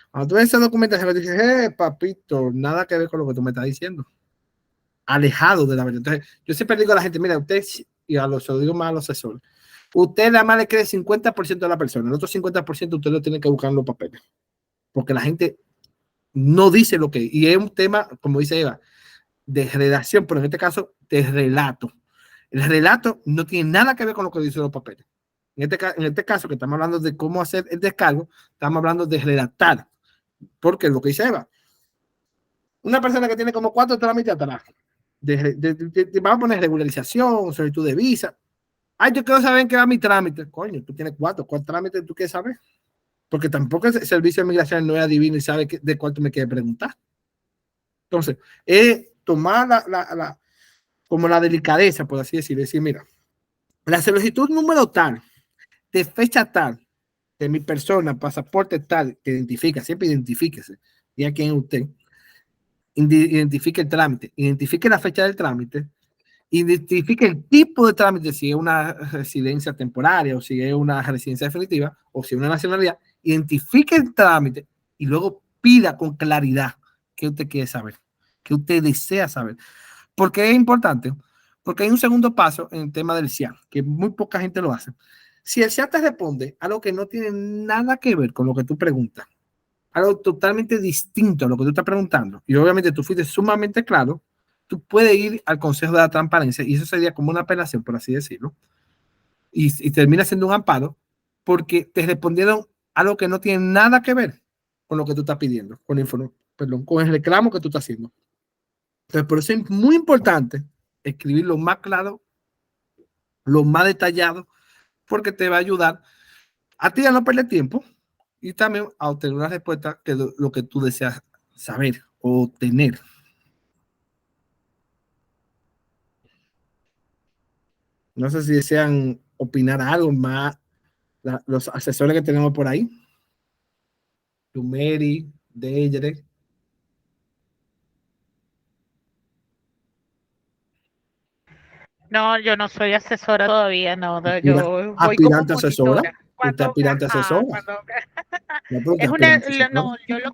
Speaker 1: Cuando tú ves ese documento, se me dice, papito, nada que ver con lo que tú me estás diciendo. Alejado de la verdad. Entonces, yo siempre digo a la gente, mira, usted, y a los, se lo digo más a los asesores, usted nada más le cree 50% de la persona, el otro 50% usted lo tiene que buscar en los papeles. Porque la gente no dice lo que, y es un tema, como dice Eva, de redacción, pero en este caso, de relato. El relato no tiene nada que ver con lo que dicen los papeles. En este caso, que estamos hablando de cómo hacer el descargo, estamos hablando de redactar. Porque lo que dice Eva, una persona que tiene como 4 trámites atrás, vamos a poner regularización, solicitud de visa. Ay, yo quiero saber en qué va mi trámite. Coño, tú tienes 4 trámites, ¿tú quieres saber? Porque tampoco el servicio de migración no es adivino y sabe de cuál tú me quieres preguntar. Entonces, es tomar como la delicadeza, por así decirlo, decir, mira, la solicitud número tal, de fecha tal, de mi persona, pasaporte tal, que identifica, siempre identifíquese. diga quién es usted, identifique el trámite, identifique la fecha del trámite, identifique el tipo de trámite, si es una residencia temporaria o si es una residencia definitiva o si es una nacionalidad, identifique el trámite y luego pida con claridad qué usted quiere saber, qué usted desea saber. ¿Por qué es importante? Porque hay un segundo paso en el tema del CIAN, que muy poca gente lo hace. Si el CIAN te responde algo que no tiene nada que ver con lo que tú preguntas, algo totalmente distinto a lo que tú estás preguntando, y obviamente tú fuiste sumamente claro, tú puedes ir al Consejo de la Transparencia, y eso sería como una apelación, por así decirlo, y termina siendo un amparo, porque te respondieron algo que no tiene nada que ver con lo que tú estás pidiendo, con el reclamo que tú estás haciendo. Entonces, por eso es muy importante escribir lo más claro, lo más detallado, porque te va a ayudar a ti a no perder tiempo y también a obtener una respuesta que lo que tú deseas saber o tener. No sé si desean opinar algo más, los asesores que tenemos por ahí. Lumeri, Deidre.
Speaker 4: No, yo no soy asesora todavía, no, yo voy como
Speaker 1: Aspirante asesora.
Speaker 4: monitora.
Speaker 1: Usted aspirante asesora. No, pero
Speaker 4: Es una, no, yo lo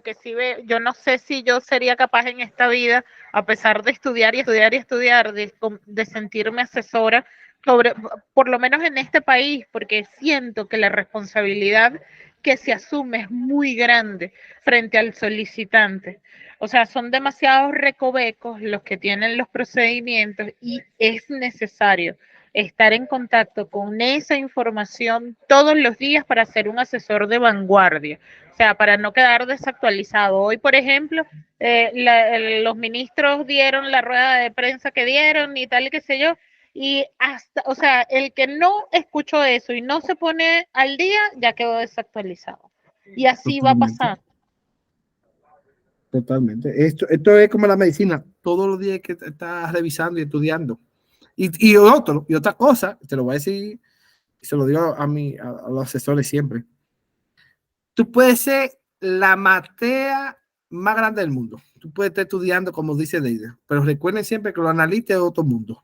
Speaker 4: que sí veo, yo no sé si yo sería capaz en esta vida, a pesar de estudiar y estudiar y estudiar, de sentirme asesora sobre, por lo menos en este país, porque siento que la responsabilidad que se asume es muy grande frente al solicitante. O sea, son demasiados recovecos los que tienen los procedimientos y es necesario estar en contacto con esa información todos los días para ser un asesor de vanguardia, o sea, para no quedar desactualizado. Hoy, por ejemplo, los ministros dieron la rueda de prensa que dieron y tal y qué sé yo, y hasta, o sea, el que no escuchó eso y no se pone al día, ya quedó desactualizado. Y así va pasando.
Speaker 1: Totalmente. Esto es como la medicina, todos los días que estás revisando y estudiando. Y otra cosa, te lo voy a decir, se lo digo a los asesores siempre. Tú puedes ser la matea más grande del mundo. Tú puedes estar estudiando, como dice Deida, pero recuerden siempre que los analistas es otro mundo.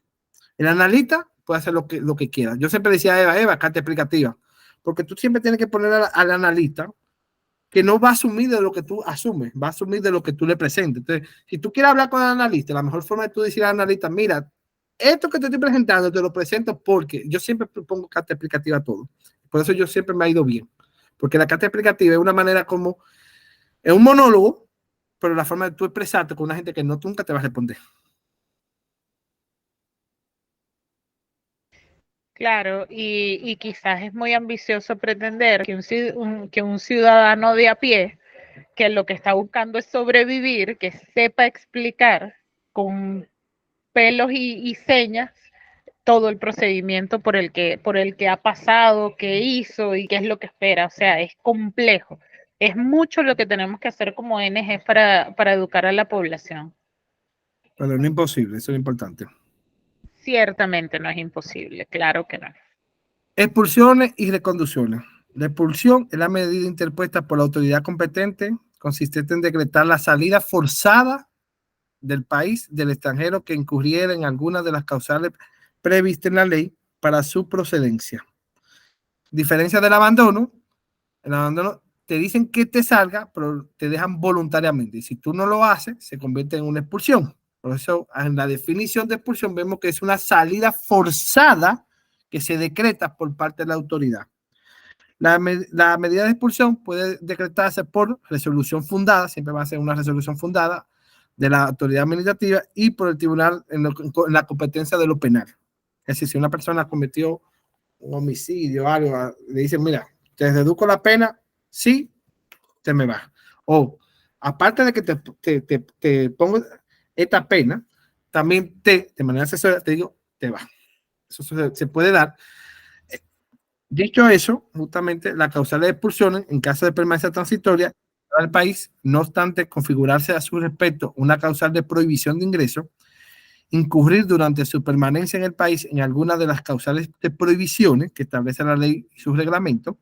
Speaker 1: El analista puede hacer lo que quiera. Yo siempre decía a Eva, carta explicativa, porque tú siempre tienes que poner al analista que no va a asumir de lo que tú asumes, va a asumir de lo que tú le presentes. Entonces, si tú quieres hablar con el analista, la mejor forma de tú decir al analista, mira, esto que te estoy presentando, te lo presento porque yo siempre pongo carta explicativa a todo. Por eso yo siempre me ha ido bien. Porque la carta explicativa es una manera como, es un monólogo, pero la forma de tú expresarte con una gente que nunca te va a responder.
Speaker 4: Claro, y quizás es muy ambicioso pretender que un ciudadano de a pie, que lo que está buscando es sobrevivir, que sepa explicar con pelos y señas todo el procedimiento por el que ha pasado, qué hizo y qué es lo que espera. O sea, es complejo. Es mucho lo que tenemos que hacer como ONG para educar a la población.
Speaker 1: Pero no es imposible, eso es lo importante.
Speaker 4: Ciertamente no es imposible, claro que no.
Speaker 1: Expulsiones y reconducciones. La expulsión es la medida interpuesta por la autoridad competente consistente en decretar la salida forzada del país del extranjero que incurriera en alguna de las causales previstas en la ley para su procedencia. Diferencia del abandono, el abandono te dicen que te salga, pero te dejan voluntariamente. Y si tú no lo haces, se convierte en una expulsión. Por eso, en la definición de expulsión, vemos que es una salida forzada que se decreta por parte de la autoridad. La medida de expulsión puede decretarse por resolución fundada, siempre va a ser una resolución fundada de la autoridad administrativa y por el tribunal en la competencia de lo penal. Es decir, si una persona cometió un homicidio o algo, le dicen, mira, te reduzco la pena, sí, te me va. O, aparte de que te pongo esta pena, también de manera asesora, te digo, te va. Eso se puede dar. Dicho eso, justamente la causal de expulsión en caso de permanencia transitoria del país, no obstante configurarse a su respecto una causal de prohibición de ingreso, incurrir durante su permanencia en el país en alguna de las causales de prohibiciones que establece la ley y su reglamento,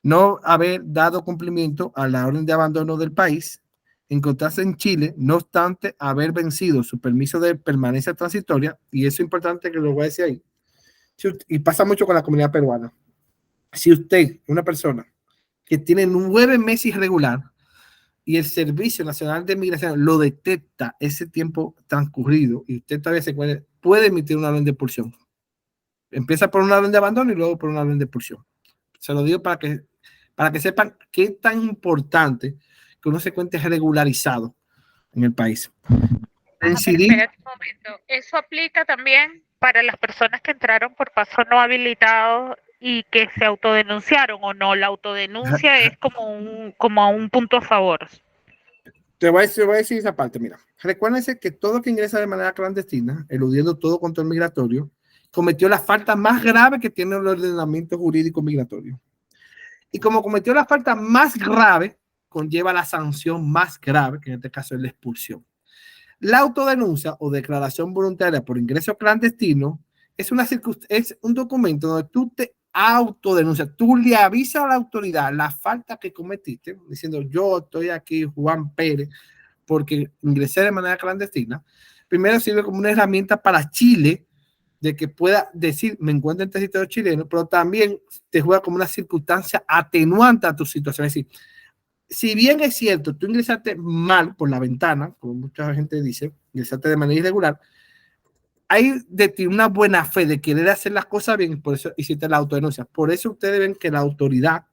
Speaker 1: no haber dado cumplimiento a la orden de abandono del país, encontrarse en Chile, no obstante haber vencido su permiso de permanencia transitoria, y eso es importante que lo voy a decir ahí, y pasa mucho con la comunidad peruana. Si usted, una persona que tiene 9 meses irregular y el Servicio Nacional de Migración lo detecta ese tiempo transcurrido y usted todavía se puede emitir una orden de expulsión. Empieza por una orden de abandono y luego por una orden de expulsión. Se lo digo para que sepan qué es tan importante que uno se cuente regularizado en el país.
Speaker 4: Espérate un momento. Eso aplica también para las personas que entraron por paso no habilitado y que se autodenunciaron o no. La autodenuncia es como un punto a favor.
Speaker 1: Te voy a decir esa parte. Mira, recuérdense que todo que ingresa de manera clandestina, eludiendo todo control migratorio, cometió la falta más grave que tiene el ordenamiento jurídico migratorio. Y como cometió la falta más grave, conlleva la sanción más grave, que en este caso es la expulsión. La autodenuncia o declaración voluntaria por ingreso clandestino es un documento donde tú te autodenuncias, tú le avisas a la autoridad la falta que cometiste, diciendo yo estoy aquí, Juan Pérez, porque ingresé de manera clandestina. Primero sirve como una herramienta para Chile, de que pueda decir, me encuentro en territorio chileno, pero también te juega como una circunstancia atenuante a tu situación. Es decir, si bien es cierto, tú ingresaste mal por la ventana, como mucha gente dice, ingresaste de manera irregular, hay de ti una buena fe de querer hacer las cosas bien, por eso hiciste la autodenuncia. Por eso ustedes ven que la autoridad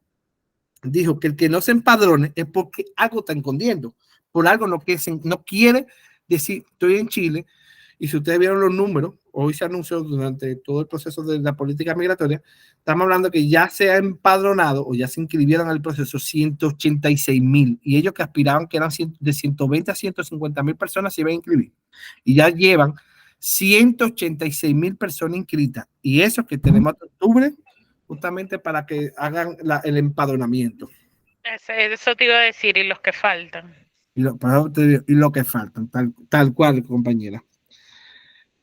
Speaker 1: dijo que el que no se empadrone es porque algo está escondiendo, por algo no quiere decir, estoy en Chile. Y si ustedes vieron los números, hoy se anunció durante todo el proceso de la política migratoria, estamos hablando que ya se ha empadronado o ya se inscribieron al proceso 186,000, y ellos que aspiraban que eran de 120 a 150,000 personas se iban a inscribir, y ya llevan 186,000 personas inscritas, y eso que tenemos hasta octubre justamente para que hagan el empadronamiento.
Speaker 4: Eso te iba a decir, y los que faltan.
Speaker 1: Y lo que faltan, tal cual, compañera.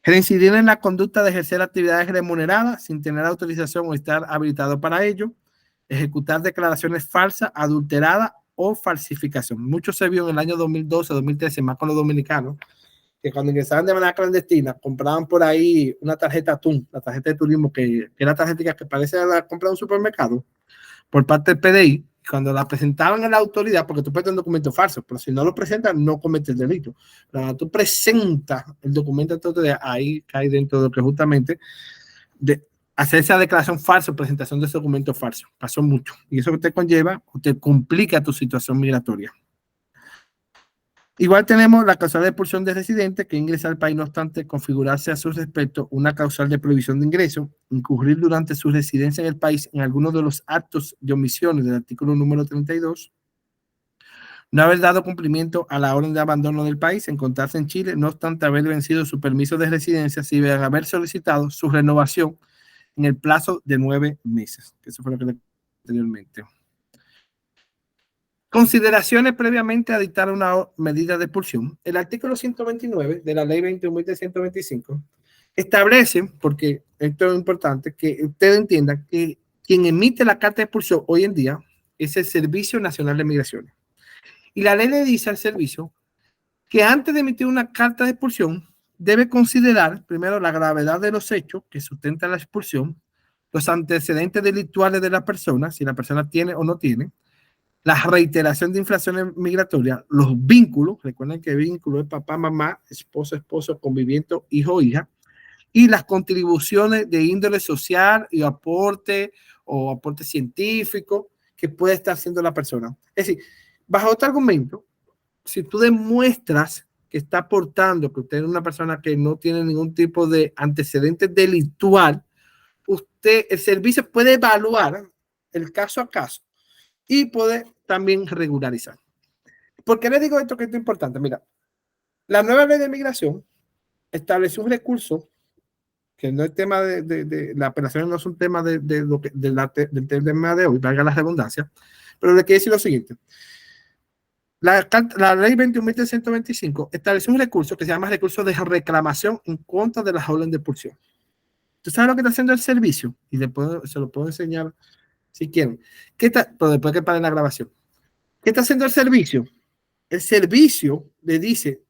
Speaker 1: Reincidir en la conducta de ejercer actividades remuneradas sin tener autorización o estar habilitado para ello. Ejecutar declaraciones falsas, adulteradas o falsificación. Mucho se vio en el año 2012, 2013, más con los dominicanos, que cuando ingresaban de manera clandestina, compraban por ahí una tarjeta TUN, la tarjeta de turismo, que era tarjeta que parece a la compra de un supermercado, por parte del PDI. Cuando la presentaban a la autoridad, porque tú presentas un documento falso, pero si no lo presentas, no cometes el delito. Pero cuando tú presentas el documento a la autoridad, ahí cae dentro de lo que justamente de hacer esa declaración falsa, presentación de ese documento falso. Pasó mucho. Y eso que te conlleva o te complica tu situación migratoria. Igual tenemos la causal de expulsión de residente que ingresa al país, no obstante configurarse a su respecto una causal de prohibición de ingreso, incurrir durante su residencia en el país en alguno de los actos de omisiones del artículo número 32, no haber dado cumplimiento a la orden de abandono del país, encontrarse en Chile, no obstante haber vencido su permiso de residencia, si deben haber solicitado su renovación en el plazo de 9 meses. Eso fue lo que le anteriormente. Consideraciones previamente a dictar una medida de expulsión. El artículo 129 de la ley 21.125 establece, porque esto es importante, que ustedes entiendan que quien emite la carta de expulsión hoy en día es el Servicio Nacional de Migraciones. Y la ley le dice al servicio que antes de emitir una carta de expulsión debe considerar primero la gravedad de los hechos que sustentan la expulsión, los antecedentes delictuales de la persona, si la persona tiene o no tiene, la reiteración de infracciones migratorias, los vínculos, recuerden que vínculo es papá, mamá, esposo, conviviente, hijo, hija, y las contribuciones de índole social y aporte o aporte científico que puede estar haciendo la persona. Es decir, bajo otro argumento, si tú demuestras que está aportando, que usted es una persona que no tiene ningún tipo de antecedente delictual, el servicio puede evaluar el caso a caso y puede también regularizar. ¿Por qué le digo esto que es importante? Mira, la nueva ley de migración estableció un recurso que no es tema de la apelación, no es un tema del tema de hoy, valga la redundancia, pero le quiero decir lo siguiente. La ley 21.125 estableció un recurso que se llama recurso de reclamación en contra de las órdenes de expulsión. ¿Tú sabes lo que está haciendo el servicio? Y se lo puedo enseñar si quieren. Pero después que paren la grabación. ¿Qué está haciendo el servicio? El servicio le dice,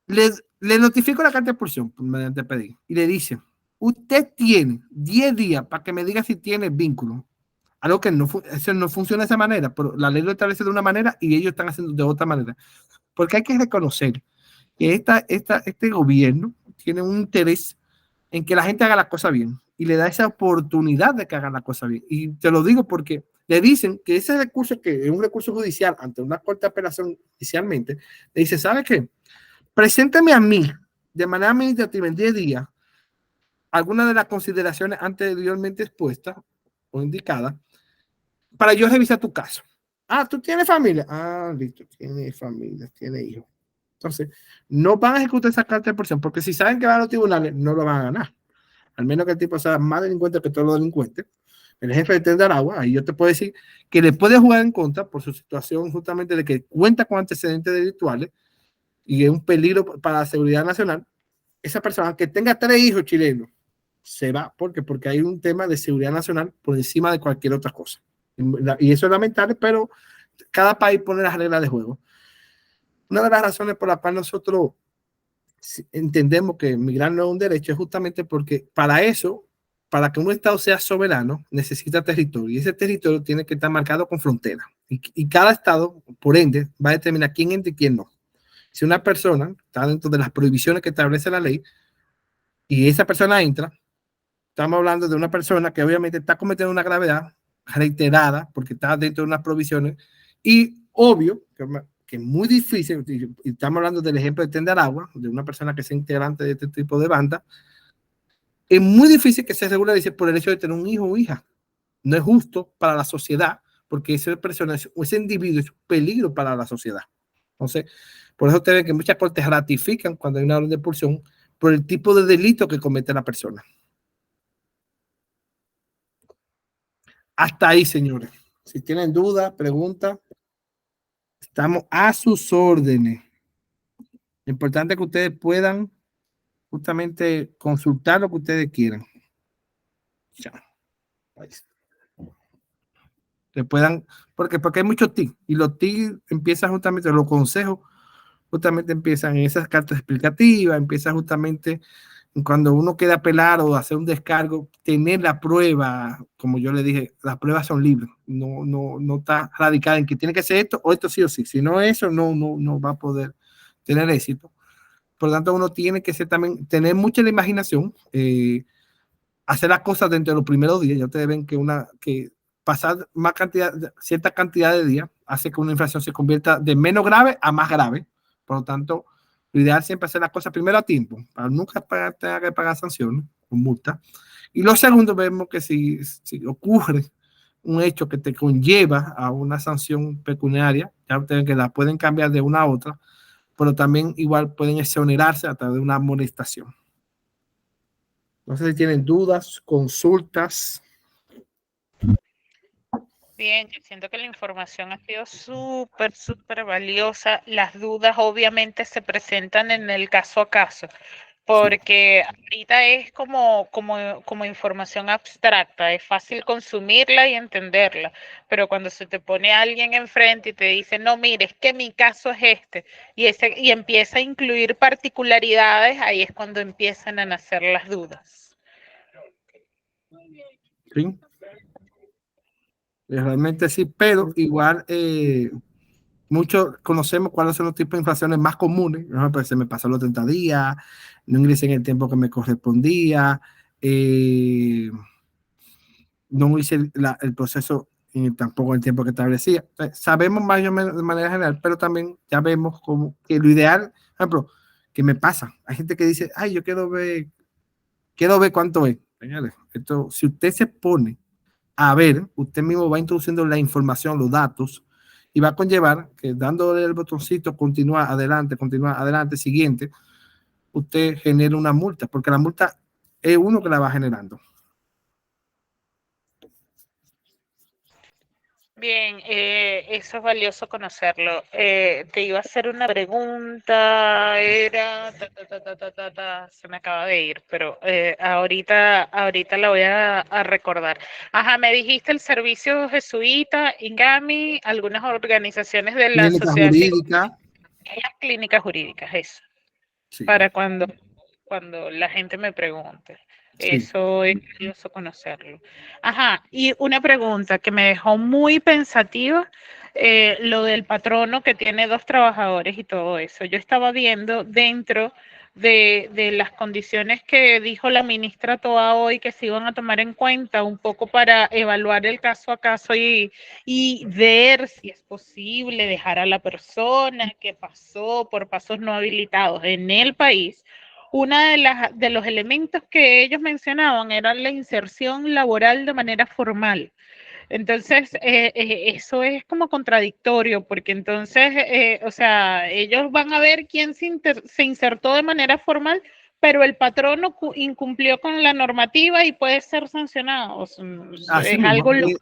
Speaker 1: le notifico la carta de expulsión mediante pedir y le dice, usted tiene 10 días para que me diga si tiene vínculo. Algo que eso no funciona de esa manera, pero la ley lo establece de una manera y ellos están haciendo de otra manera. Porque hay que reconocer que este gobierno tiene un interés en que la gente haga la cosa bien y le da esa oportunidad de que hagan la cosa bien. Y te lo digo porque le dicen que ese recurso, que es un recurso judicial ante una corte de apelación inicialmente, le dice, ¿sabe qué? Preséntame a mí de manera administrativa en 10 días algunas de las consideraciones anteriormente expuestas o indicadas para yo revisar tu caso. Ah, ¿tú tienes familia? Ah, listo, tiene familia, tiene hijos. Entonces, no van a ejecutar esa carta de expulsión porque si saben que van a los tribunales, no lo van a ganar. Al menos que el tipo sea más delincuente que todos los delincuentes. El jefe de Tendaragua, ahí yo te puedo decir que le puede jugar en contra por su situación justamente de que cuenta con antecedentes delictuales y es un peligro para la seguridad nacional. Esa persona que tenga 3 hijos chilenos se va. ¿Por qué? Porque hay un tema de seguridad nacional por encima de cualquier otra cosa. Y eso es lamentable, pero cada país pone las reglas de juego. Una de las razones por las cuales nosotros entendemos que migrar no es un derecho es justamente porque para eso, para que un Estado sea soberano, necesita territorio. Y ese territorio tiene que estar marcado con fronteras. Y cada Estado, por ende, va a determinar quién entra y quién no. Si una persona está dentro de las prohibiciones que establece la ley y esa persona entra, estamos hablando de una persona que obviamente está cometiendo una gravedad reiterada porque está dentro de unas provisiones y obvio que es muy difícil, y estamos hablando del ejemplo de Tendaragua, de una persona que es integrante de este tipo de banda, es muy difícil que se regularice por el hecho de tener un hijo o hija. No es justo para la sociedad porque esa persona, ese individuo es un peligro para la sociedad. Entonces, por eso ustedes ven que muchas cortes ratifican cuando hay una orden de expulsión por el tipo de delito que comete la persona. Hasta ahí, señores. Si tienen dudas, preguntas, estamos a sus órdenes. Lo importante es que ustedes puedan justamente consultar lo que ustedes quieran. Ya. Que puedan, porque hay muchos TIC y los TIC empiezan justamente, los consejos justamente empiezan en esas cartas explicativas, empieza justamente cuando uno quiere apelar o hacer un descargo, tener la prueba, como yo le dije, las pruebas son libres, no está radicada en que tiene que ser esto o esto sí o sí, si no eso no va a poder tener éxito. Por lo tanto, uno tiene que ser también, tener mucha la imaginación, hacer las cosas dentro de los primeros días. Ya ustedes ven que pasar cierta cantidad de días hace que una infracción se convierta de menos grave a más grave. Por lo tanto, lo ideal es siempre hacer las cosas primero a tiempo, para nunca tener que pagar sanciones o multas. Y lo segundo, vemos que si ocurre un hecho que te conlleva a una sanción pecuniaria, ya ustedes que la pueden cambiar de una a otra, pero también igual pueden exonerarse a través de una amonestación. No sé si tienen dudas, consultas.
Speaker 4: Bien, yo siento que la información ha sido súper valiosa. Las dudas obviamente se presentan en el caso a caso, porque ahorita es como información abstracta, es fácil consumirla y entenderla, pero cuando se te pone alguien enfrente y te dice, no, mire, es que mi caso es este, y empieza a incluir particularidades, ahí es cuando empiezan a nacer las dudas.
Speaker 1: Sí. Realmente sí, pero igual muchos conocemos cuáles son los tipos de infracciones más comunes. ¿No? Pues se me pasó los 30 días, no ingresé en el tiempo que me correspondía, no hice el proceso tampoco en el tiempo que establecía. O sea, sabemos más o menos de manera general, pero también ya vemos como que lo ideal, por ejemplo, ¿qué me pasa? Hay gente que dice, ay, yo quiero ver cuánto es. Señores, esto, si usted se pone a ver, usted mismo va introduciendo la información, los datos, y va a conllevar que dándole el botoncito continúa adelante, siguiente, usted genera una multa, porque la multa es uno que la va generando.
Speaker 4: Bien, eso es valioso conocerlo. Te iba a hacer una pregunta, era, se me acaba de ir, pero ahorita la voy a recordar. Ajá, me dijiste el servicio jesuita, INGAMI, algunas organizaciones de la
Speaker 1: Clínica
Speaker 4: sociedad civil,
Speaker 1: jurídica,
Speaker 4: las clínicas jurídicas, eso,
Speaker 1: sí,
Speaker 4: para cuando la gente me pregunte.
Speaker 1: sí.
Speaker 4: Eso es curioso conocerlo. Ajá, y una pregunta que me dejó muy pensativa, lo del patrono que tiene 2 trabajadores y todo eso. Yo estaba viendo dentro de las condiciones que dijo la ministra Toa hoy que se iban a tomar en cuenta un poco para evaluar el caso a caso y ver si es posible dejar a la persona que pasó por pasos no habilitados en el país. Una de los elementos que ellos mencionaban era la inserción laboral de manera formal. Entonces, eso es como contradictorio, porque entonces, o sea, ellos van a ver quién se insertó de manera formal, pero el patrono incumplió con la normativa y puede ser sancionado. O sea,
Speaker 1: Así
Speaker 4: es
Speaker 1: mismo,
Speaker 4: algo loco.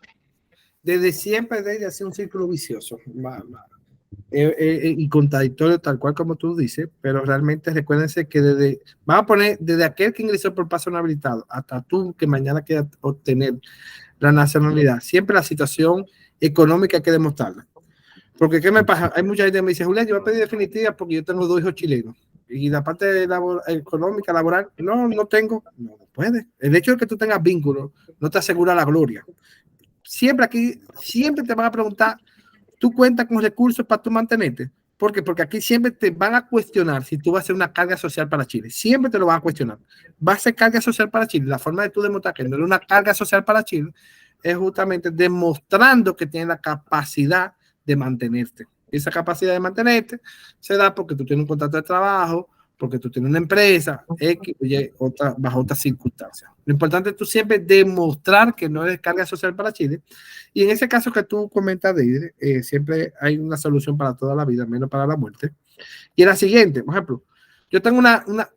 Speaker 1: desde siempre desde hace un círculo vicioso. Y contradictorio tal cual como tú dices, pero realmente recuérdense que vamos a poner, desde aquel que ingresó por paso no habilitado hasta tú que mañana quieras obtener la nacionalidad, siempre la situación económica hay que demostrarla. Porque ¿qué me pasa? Hay mucha gente que me dice, Julián, yo voy a pedir definitiva porque yo tengo 2 hijos chilenos. Y la parte económica, laboral, no tengo, no puede. El hecho de que tú tengas vínculos no te asegura la gloria. Siempre aquí, siempre te van a preguntar, ¿tú cuentas con recursos para tú mantenerte? ¿Por qué? Porque aquí siempre te van a cuestionar si tú vas a ser una carga social para Chile. Siempre te lo van a cuestionar. ¿Va a ser carga social para Chile? La forma de tú demostrar que no es una carga social para Chile es justamente demostrando que tienes la capacidad de mantenerte. Esa capacidad de mantenerte se da porque tú tienes un contrato de trabajo, porque tú tienes una empresa, X, Y, bajo otras circunstancias. Lo importante es tú siempre demostrar que no eres carga social para Chile. Y en ese caso que tú comentas, Deidre, siempre hay una solución para toda la vida, menos para la muerte. Y la siguiente, por ejemplo, yo tengo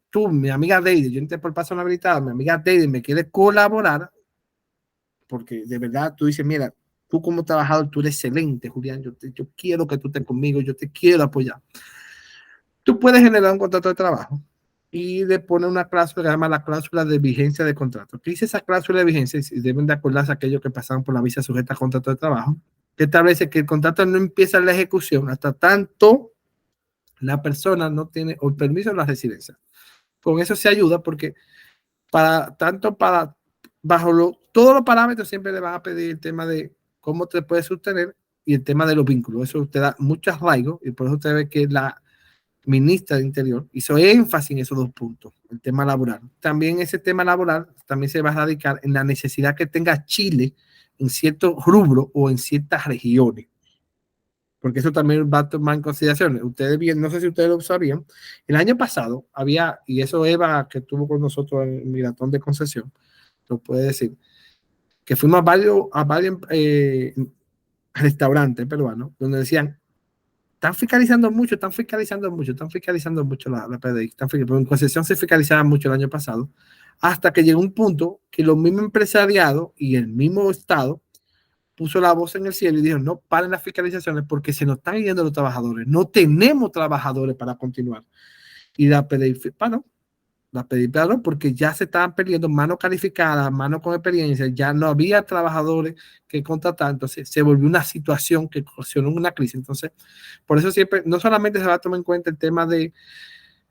Speaker 1: tú, mi amiga Deidre, yo entré por paso no habilitado, mi amiga Deidre me quiere colaborar, porque de verdad tú dices, mira, tú como trabajador, tú eres excelente, Julián, yo quiero que tú estés conmigo, yo te quiero apoyar. Tú puedes generar un contrato de trabajo y le pone una cláusula que se llama la cláusula de vigencia de contrato. ¿Qué dice esa cláusula de vigencia? Y deben de acordarse aquellos que pasaron por la visa sujeta a contrato de trabajo, que establece que el contrato no empieza la ejecución hasta tanto la persona no tiene el permiso de la residencia. Con eso se ayuda porque todos los parámetros siempre le van a pedir el tema de cómo te puedes sostener y el tema de los vínculos. Eso te da mucho arraigo y por eso usted ve que la ministra de Interior hizo énfasis en esos 2 puntos, el tema laboral. También ese tema laboral también se va a radicar en la necesidad que tenga Chile en ciertos rubros o en ciertas regiones, porque eso también va a tomar en consideración. Ustedes bien, no sé si ustedes lo sabían, el año pasado había, y eso Eva que estuvo con nosotros en Miratón de Concesión, lo puede decir, que fuimos a varios restaurantes peruanos donde decían, están fiscalizando mucho la PDI. Pero en Concesión se fiscalizaba mucho el año pasado, hasta que llegó un punto que los mismos empresariados y el mismo Estado puso la voz en el cielo y dijo, no paren las fiscalizaciones porque se nos están yendo los trabajadores. No tenemos trabajadores para continuar. Y la PDI paró. La PDI paró porque ya se estaban perdiendo manos calificadas, manos con experiencia, ya no había trabajadores que contratar, entonces se volvió una situación que ocasionó una crisis. Entonces, por eso siempre, no solamente se va a tomar en cuenta el tema de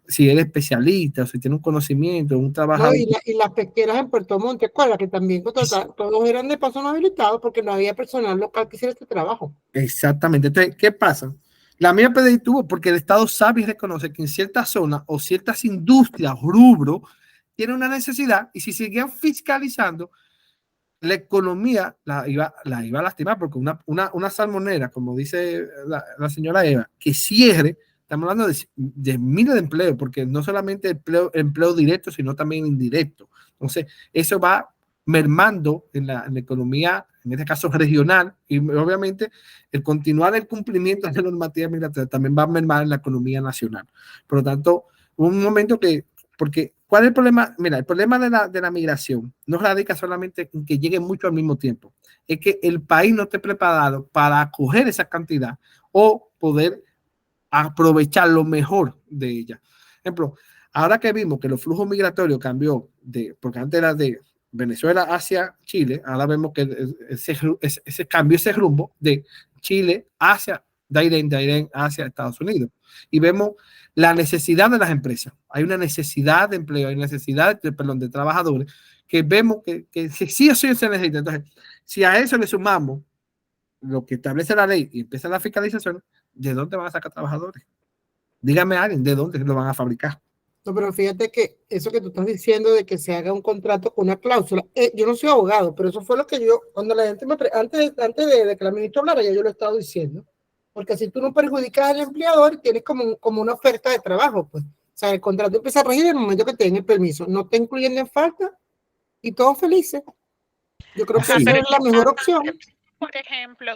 Speaker 1: si eres especialista o si tiene un conocimiento, un trabajador.
Speaker 3: No, y las pesqueras en Puerto Montt, ¿cuál? Que también contrataron, todos eran de paso no habilitados porque no había personal local que hiciera este trabajo.
Speaker 1: Exactamente. Entonces, ¿qué pasa? La mía PDI tuvo porque el Estado sabe y reconoce que en ciertas zonas o ciertas industrias, rubro, tiene una necesidad y si seguían fiscalizando, la economía la iba a lastimar porque una salmonera, como dice la señora Eva, que cierre, estamos hablando de miles de empleos, porque no solamente empleo directo, sino también indirecto. Entonces, eso va mermando en la economía, en este caso regional, y obviamente el continuar el cumplimiento de la normativa migratoria también va a mermar en la economía nacional. Por lo tanto, hubo un momento que Porque, ¿cuál es el problema? Mira, el problema de la migración no radica solamente en que lleguen mucho al mismo tiempo. Es que el país no esté preparado para acoger esa cantidad o poder aprovechar lo mejor de ella. Por ejemplo, ahora que vimos que los flujos migratorios cambió porque antes era de Venezuela hacia Chile, ahora vemos que ese cambio, ese rumbo de Chile hacia Dairén hacia Estados Unidos. Y vemos la necesidad de las empresas. Hay una necesidad de empleo, hay necesidad de trabajadores que vemos que sí o sí se necesita. Entonces, si a eso le sumamos lo que establece la ley y empieza la fiscalización, ¿de dónde van a sacar trabajadores? Dígame a alguien, ¿de dónde lo van a fabricar?
Speaker 3: No, pero fíjate que eso que tú estás diciendo de que se haga un contrato con una cláusula, yo no soy abogado, pero eso fue lo que yo, cuando la gente antes de que la ministra hablara, ya yo lo he estado diciendo, porque si tú no perjudicas al empleador, tienes como una oferta de trabajo, pues. O sea, el contrato empieza a regir en el momento que te den el permiso, no te incluyendo en falta y todos felices. Yo creo que esa es la mejor opción.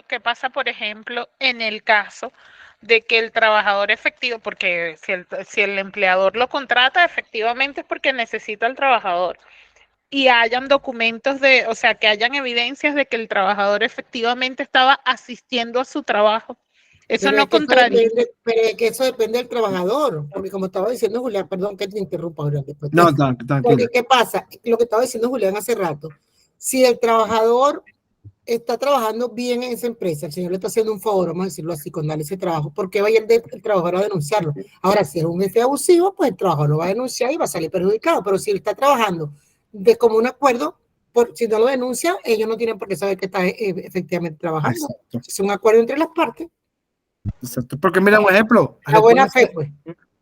Speaker 4: ¿Qué pasa, por ejemplo, en el caso de que el trabajador efectivo, porque si el empleador lo contrata, efectivamente es porque necesita al trabajador, y hayan documentos o sea, que hayan evidencias de que el trabajador efectivamente estaba asistiendo a su trabajo? Eso
Speaker 3: Pero
Speaker 4: no contradice.
Speaker 3: Pero es que eso depende del trabajador, porque como estaba diciendo Julián, perdón que te interrumpa ahora después.
Speaker 1: No, tranquilo.
Speaker 3: Porque ¿qué pasa? Lo que estaba diciendo Julián hace rato, si el trabajador está trabajando bien en esa empresa, el señor le está haciendo un favor, vamos a decirlo así, con darle ese trabajo, ¿por qué va a ir el trabajador a denunciarlo? Ahora, si es un jefe abusivo, pues el trabajador lo va a denunciar y va a salir perjudicado, pero si él está trabajando de común acuerdo, si no lo denuncia, ellos no tienen por qué saber que está efectivamente trabajando.
Speaker 1: Exacto.
Speaker 3: Es un acuerdo entre las partes.
Speaker 1: Exacto. Porque mira, un ejemplo.
Speaker 3: La buena fe, pues.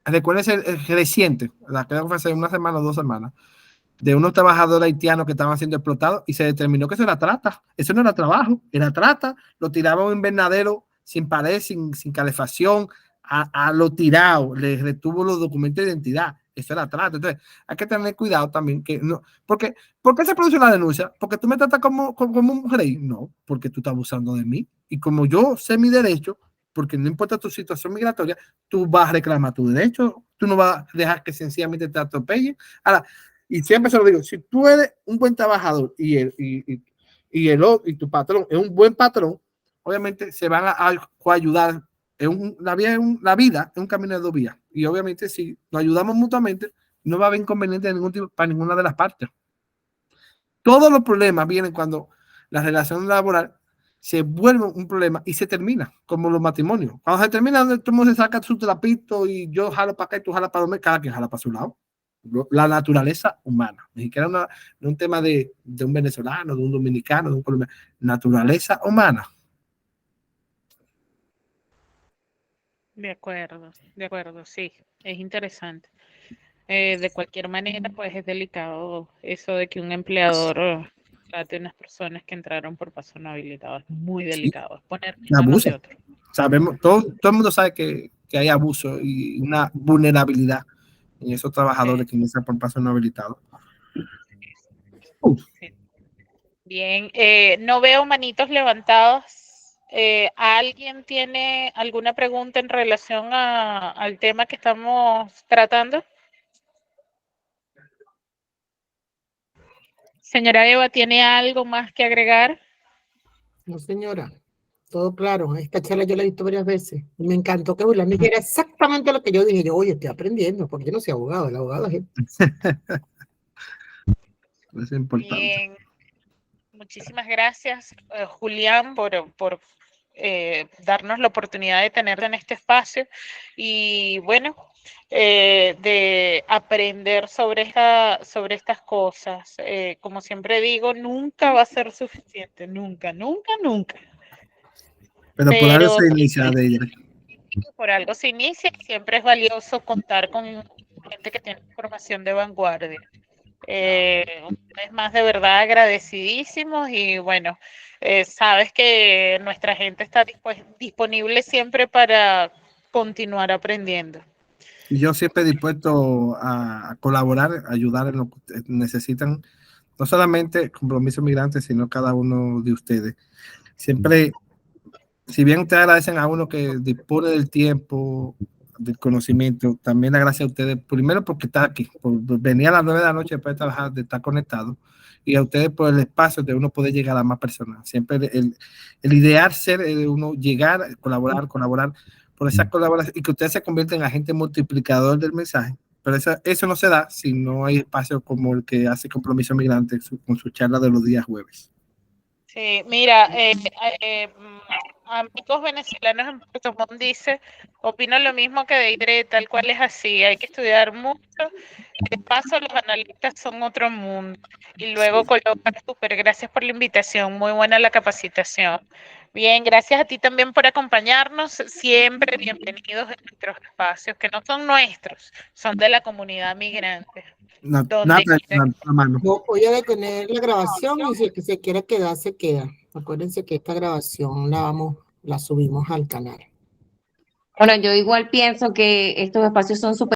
Speaker 1: Recuerden el reciente, la que fue hace una semana o 2 semanas, de unos trabajadores haitianos que estaban siendo explotados y se determinó que eso era trata. Eso no era trabajo, era trata. Lo tiraban a un invernadero sin pared, sin calefacción, a lo tirado, les retuvo los documentos de identidad. Eso era trata. Entonces, hay que tener cuidado también. ¿Por qué se produce una denuncia? ¿Porque tú me tratas como un rey? No, porque tú estás abusando de mí. Y como yo sé mi derecho, porque no importa tu situación migratoria, tú vas a reclamar tu derecho, tú no vas a dejar que sencillamente te atropellen. Ahora, y siempre se lo digo, si tú eres un buen trabajador y tu patrón es un buen patrón, obviamente se van a coayudar. La vida es un camino de 2 vías. Y obviamente si nos ayudamos mutuamente, no va a haber inconveniente de ningún tipo para ninguna de las partes. Todos los problemas vienen cuando la relación laboral se vuelve un problema y se termina, como los matrimonios. Cuando se termina, todo el mundo se saca su trapito y yo jalo para acá y tú jalas para donde, cada quien jala para su lado. La naturaleza humana, ni siquiera no un tema de un venezolano, de un dominicano, de un colombiano, naturaleza humana.
Speaker 4: De acuerdo, sí, es interesante. De cualquier manera, pues es delicado eso de que un empleador trate a unas personas que entraron por paso no habilitado. Es muy delicado. Es poner en manos de otro.
Speaker 1: Sabemos, todo el mundo sabe que hay abuso y una vulnerabilidad en esos trabajadores que inician por paso no habilitado.
Speaker 4: Sí. Bien, no veo manitos levantados. ¿Alguien tiene alguna pregunta en relación al tema que estamos tratando? Señora Eva, ¿tiene algo más que agregar?
Speaker 3: No, señora, todo claro. Esta charla yo la he visto varias veces. Me encantó que Julián dijera exactamente lo que yo dije. Yo, oye, estoy aprendiendo, porque yo no soy abogado, el abogado es él.
Speaker 1: Es importante.
Speaker 4: Bien. Muchísimas gracias, Julián, por darnos la oportunidad de tenerte en este espacio y bueno, de aprender sobre estas cosas. Como siempre digo, nunca va a ser suficiente, nunca.
Speaker 1: Pero por algo se inicia de ella.
Speaker 4: Por algo se inicia y siempre es valioso contar con gente que tiene información de vanguardia. Una vez más, de verdad agradecidísimos y bueno, sabes que nuestra gente está disponible siempre para continuar aprendiendo.
Speaker 1: Y yo siempre dispuesto a colaborar, a ayudar en lo que necesitan, no solamente Compromiso Migrante, sino cada uno de ustedes. Siempre, si bien ustedes agradecen a uno que dispone del tiempo del conocimiento. También la gracias a ustedes, primero porque estar aquí, por venir a las 9 de la noche después de trabajar, de estar conectado, y a ustedes por el espacio de uno poder llegar a más personas. Siempre el ideal ser uno llegar, colaborar, por esa colaboración, y que ustedes se convierten en agente multiplicador del mensaje. Pero eso no se da si no hay espacio como el que hace Compromiso Migrante con su charla de los días jueves.
Speaker 4: Sí, mira, amigos venezolanos en Puerto Montt dice, opino lo mismo que Deidre, tal cual es así, hay que estudiar mucho, de paso los analistas son otro mundo, y luego colocar súper, gracias por la invitación, muy buena la capacitación. Bien, gracias a ti también por acompañarnos, siempre bienvenidos en nuestros espacios, que no son nuestros, son de la comunidad migrante.
Speaker 1: Nada, la mano.
Speaker 3: Voy a detener la grabación y si el que se quiera quedar, se queda. Acuérdense que esta grabación la subimos al canal.
Speaker 5: Bueno, yo igual pienso que estos espacios son súper